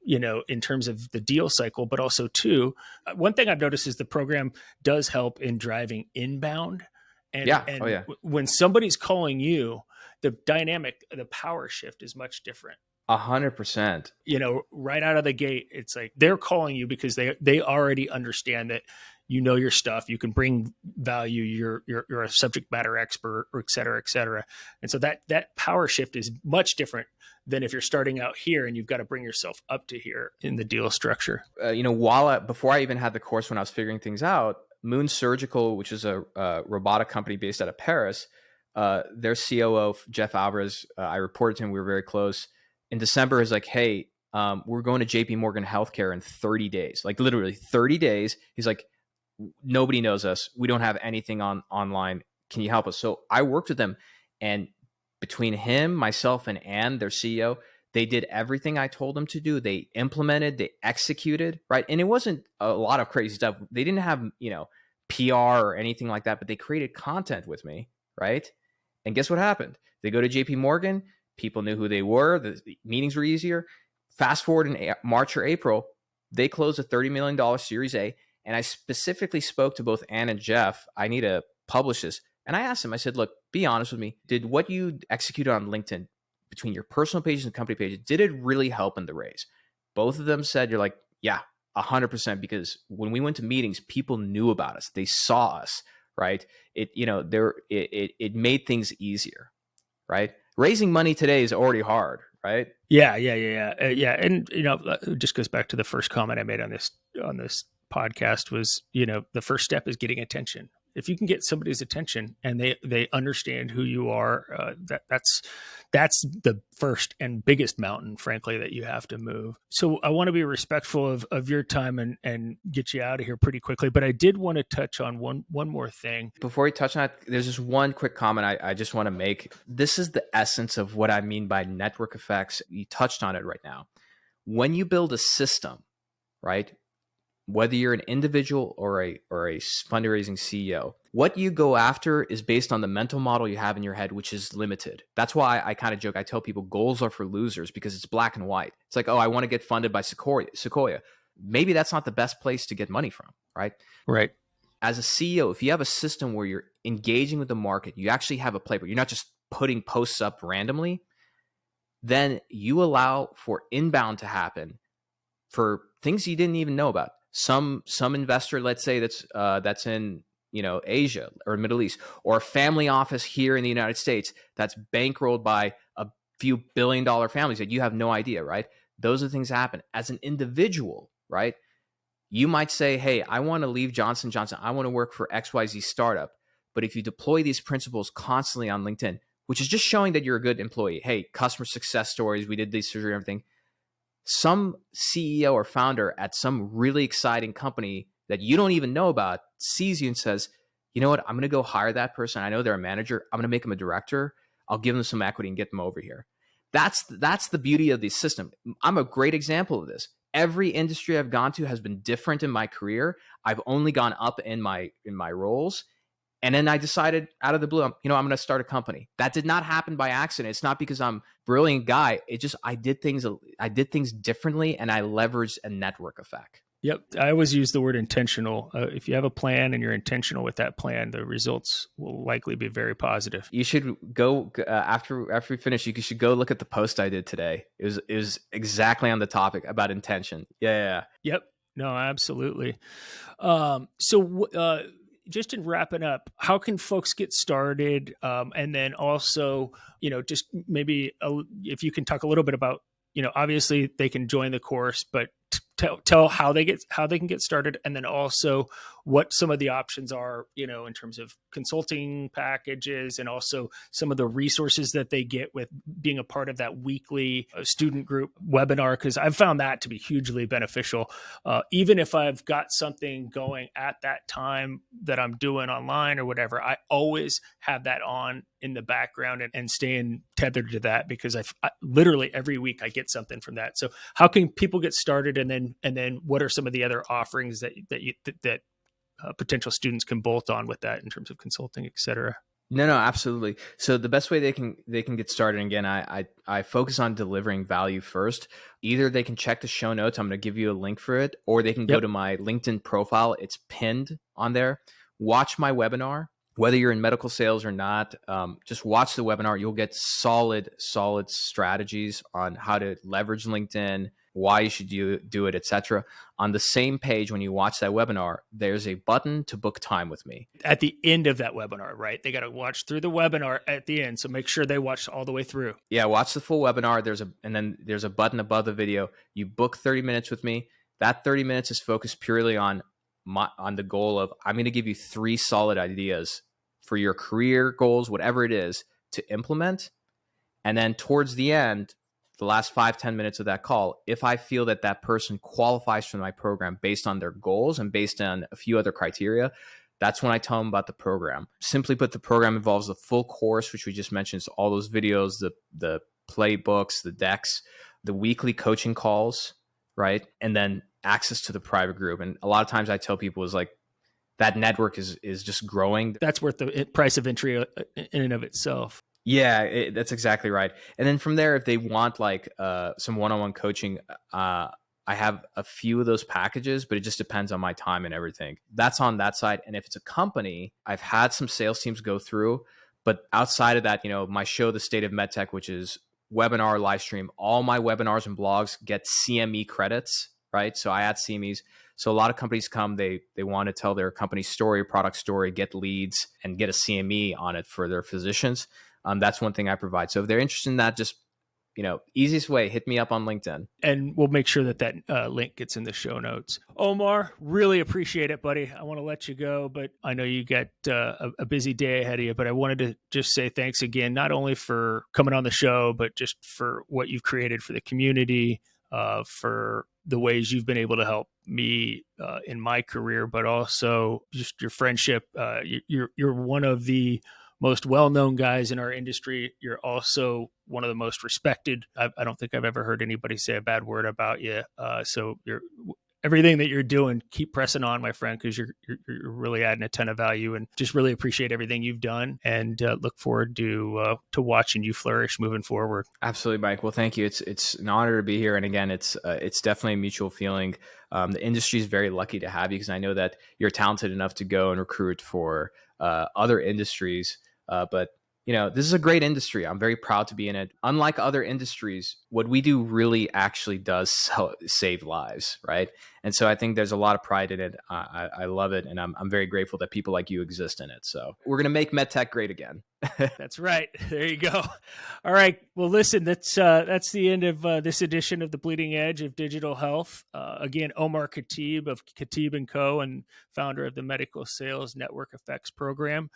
in terms of the deal cycle, but also two, one thing I've noticed is the program does help in driving inbound. And when somebody's calling you, the dynamic, the power shift is much different. 100%. Right out of the gate, it's like they're calling you because they already understand that your stuff, you can bring value, you're a subject matter expert, or et cetera, et cetera. And so that power shift is much different than if you're starting out here and you've got to bring yourself up to here in the deal structure. Before I even had the course, when I was figuring things out, Moon Surgical, which is a robotic company based out of Paris, their COO, Jeff Alvarez, I reported to him, we were very close. In December, he's like, hey, we're going to JP Morgan Healthcare in 30 days, like literally 30 days. He's like, nobody knows us. We don't have anything online. Can you help us? So I worked with them, and between him, myself, and Ann, their CEO, they did everything I told them to do. They implemented, they executed, right? And it wasn't a lot of crazy stuff. They didn't have, PR or anything like that, but they created content with me, right? And guess what happened? They go to JP Morgan. People knew who they were. The meetings were easier. Fast forward in March or April, they closed a $30 million Series A. And I specifically spoke to both Ann and Jeff. I need to publish this. And I asked them, I said, look, be honest with me. Did what you executed on LinkedIn between your personal pages and company pages, did it really help in the raise? Both of them said, you're like, yeah, 100%. Because when we went to meetings, people knew about us. They saw us, right? It made things easier, right? Raising money today is already hard, right? Yeah. And it just goes back to the first comment I made on this podcast was, the first step is getting attention. If you can get somebody's attention and they understand who you are, that's the first and biggest mountain, frankly, that you have to move. So I want to be respectful of your time and get you out of here pretty quickly. But I did want to touch on one more thing. Before we touch on it, there's just one quick comment I just want to make. This is the essence of what I mean by network effects. You touched on it right now. When you build a system, right? Whether you're an individual or a fundraising CEO, what you go after is based on the mental model you have in your head, which is limited. That's why I kind of joke. I tell people goals are for losers because it's black and white. It's like, oh, I want to get funded by Sequoia. Maybe that's not the best place to get money from, right? Right. As a CEO, if you have a system where you're engaging with the market, you actually have a playbook. You're not just putting posts up randomly. Then you allow for inbound to happen for things you didn't even know about. Some investor, let's say that's in Asia or Middle East, or a family office here in the United States that's bankrolled by a few billion-dollar families that you have no idea, right? Those are things that happen. As an individual, right? You might say, hey, I want to leave Johnson & Johnson. I want to work for XYZ startup. But if you deploy these principles constantly on LinkedIn, which is just showing that you're a good employee, hey, customer success stories, we did this surgery, everything. Some CEO or founder at some really exciting company that you don't even know about sees you and says, you know what, I'm going to go hire that person. I know they're a manager. I'm going to make them a director. I'll give them some equity and get them over here. That's the beauty of the system. I'm a great example of this. Every industry I've gone to has been different in my career. I've only gone up in my roles. And then I decided out of the blue, I'm going to start a company. That did not happen by accident. It's not because I'm a brilliant guy. It just, I did things differently, and I leveraged a network effect. Yep. I always use the word intentional. If you have a plan and you're intentional with that plan, the results will likely be very positive. You should go after we finish. You should go look at the post I did today. It was exactly on the topic about intention. Yeah. Yep. No, absolutely. Just in wrapping up, how can folks get started? And then also, just maybe if you can talk a little bit about, obviously they can join the course, but tell how they can get started, and then also what some of the options are, in terms of consulting packages, and also some of the resources that they get with being a part of that weekly student group webinar, because I've found that to be hugely beneficial. Even if I've got something going at that time that I'm doing online or whatever, I always have that on in the background and staying tethered to that, because I literally every week I get something from that. So how can people get started, and then what are some of the other offerings that potential students can bolt on with that in terms of consulting, et cetera? No, absolutely. So the best way they can get started, and again, I focus on delivering value first. Either they can check the show notes, I'm going to give you a link for it, or they can go to my LinkedIn profile. It's pinned on there. Watch my webinar. Whether you're in medical sales or not, just watch the webinar. You'll get solid strategies on how to leverage LinkedIn, why you should do it, etc. On the same page, when you watch that webinar, there's a button to book time with me. At the end of that webinar, right? They got to watch through the webinar at the end. So make sure they watch all the way through. Yeah, watch the full webinar. There's a button above the video. You book 30 minutes with me. That 30 minutes is focused purely on the goal of, I'm going to give you 3 solid ideas for your career goals, whatever it is, to implement. And then towards the end, the last 5-10 minutes of that call, if I feel that person qualifies for my program based on their goals and based on a few other criteria, that's when I tell them about the program. Simply put, the program involves the full course, which we just mentioned. So all those videos, the playbooks, the decks, the weekly coaching calls, right? And then access to the private group. And a lot of times I tell people is like, that network is just growing. That's worth the price of entry in and of itself. Yeah, that's exactly right. And then from there, if they want like some one-on-one coaching, I have a few of those packages, but it just depends on my time and everything. That's on that side. And if it's a company, I've had some sales teams go through, but outside of that, my show, The State of MedTech, which is webinar, live stream, all my webinars and blogs get CME credits, right? So I add CMEs. So a lot of companies come, they want to tell their company story, product story, get leads, and get a CME on it for their physicians. That's one thing I provide. So if they're interested in that, just, easiest way, hit me up on LinkedIn. And we'll make sure that link gets in the show notes. Omar, really appreciate it, buddy. I want to let you go, but I know you got a busy day ahead of you, but I wanted to just say thanks again, not only for coming on the show, but just for what you've created for the community, for the ways you've been able to help me in my career, but also just your friendship. You're one of the most well-known guys in our industry. You're also one of the most respected. I don't think I've ever heard anybody say a bad word about you. So everything that you're doing, keep pressing on, my friend, because you're really adding a ton of value, and just really appreciate everything you've done, and look forward to watching you flourish moving forward. Absolutely, Mike. Well, thank you. It's an honor to be here. And again, it's definitely a mutual feeling. The industry is very lucky to have you, because I know that you're talented enough to go and recruit for other industries. But this is a great industry. I'm very proud to be in it. Unlike other industries, what we do really actually does save lives, right? And so I think there's a lot of pride in it. I love it, and I'm very grateful that people like you exist in it. So we're gonna make medtech great again. That's right. There you go. All right. Well, listen, that's the end of this edition of the Bleeding Edge of Digital Health. Again, Omar Khateeb of Khateeb Co. and founder of the Medical Sales Network Effects Program.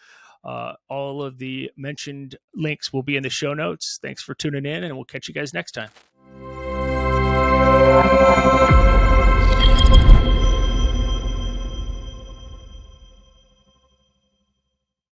All of the mentioned links will be in the show notes. Thanks for tuning in, and we'll catch you guys next time.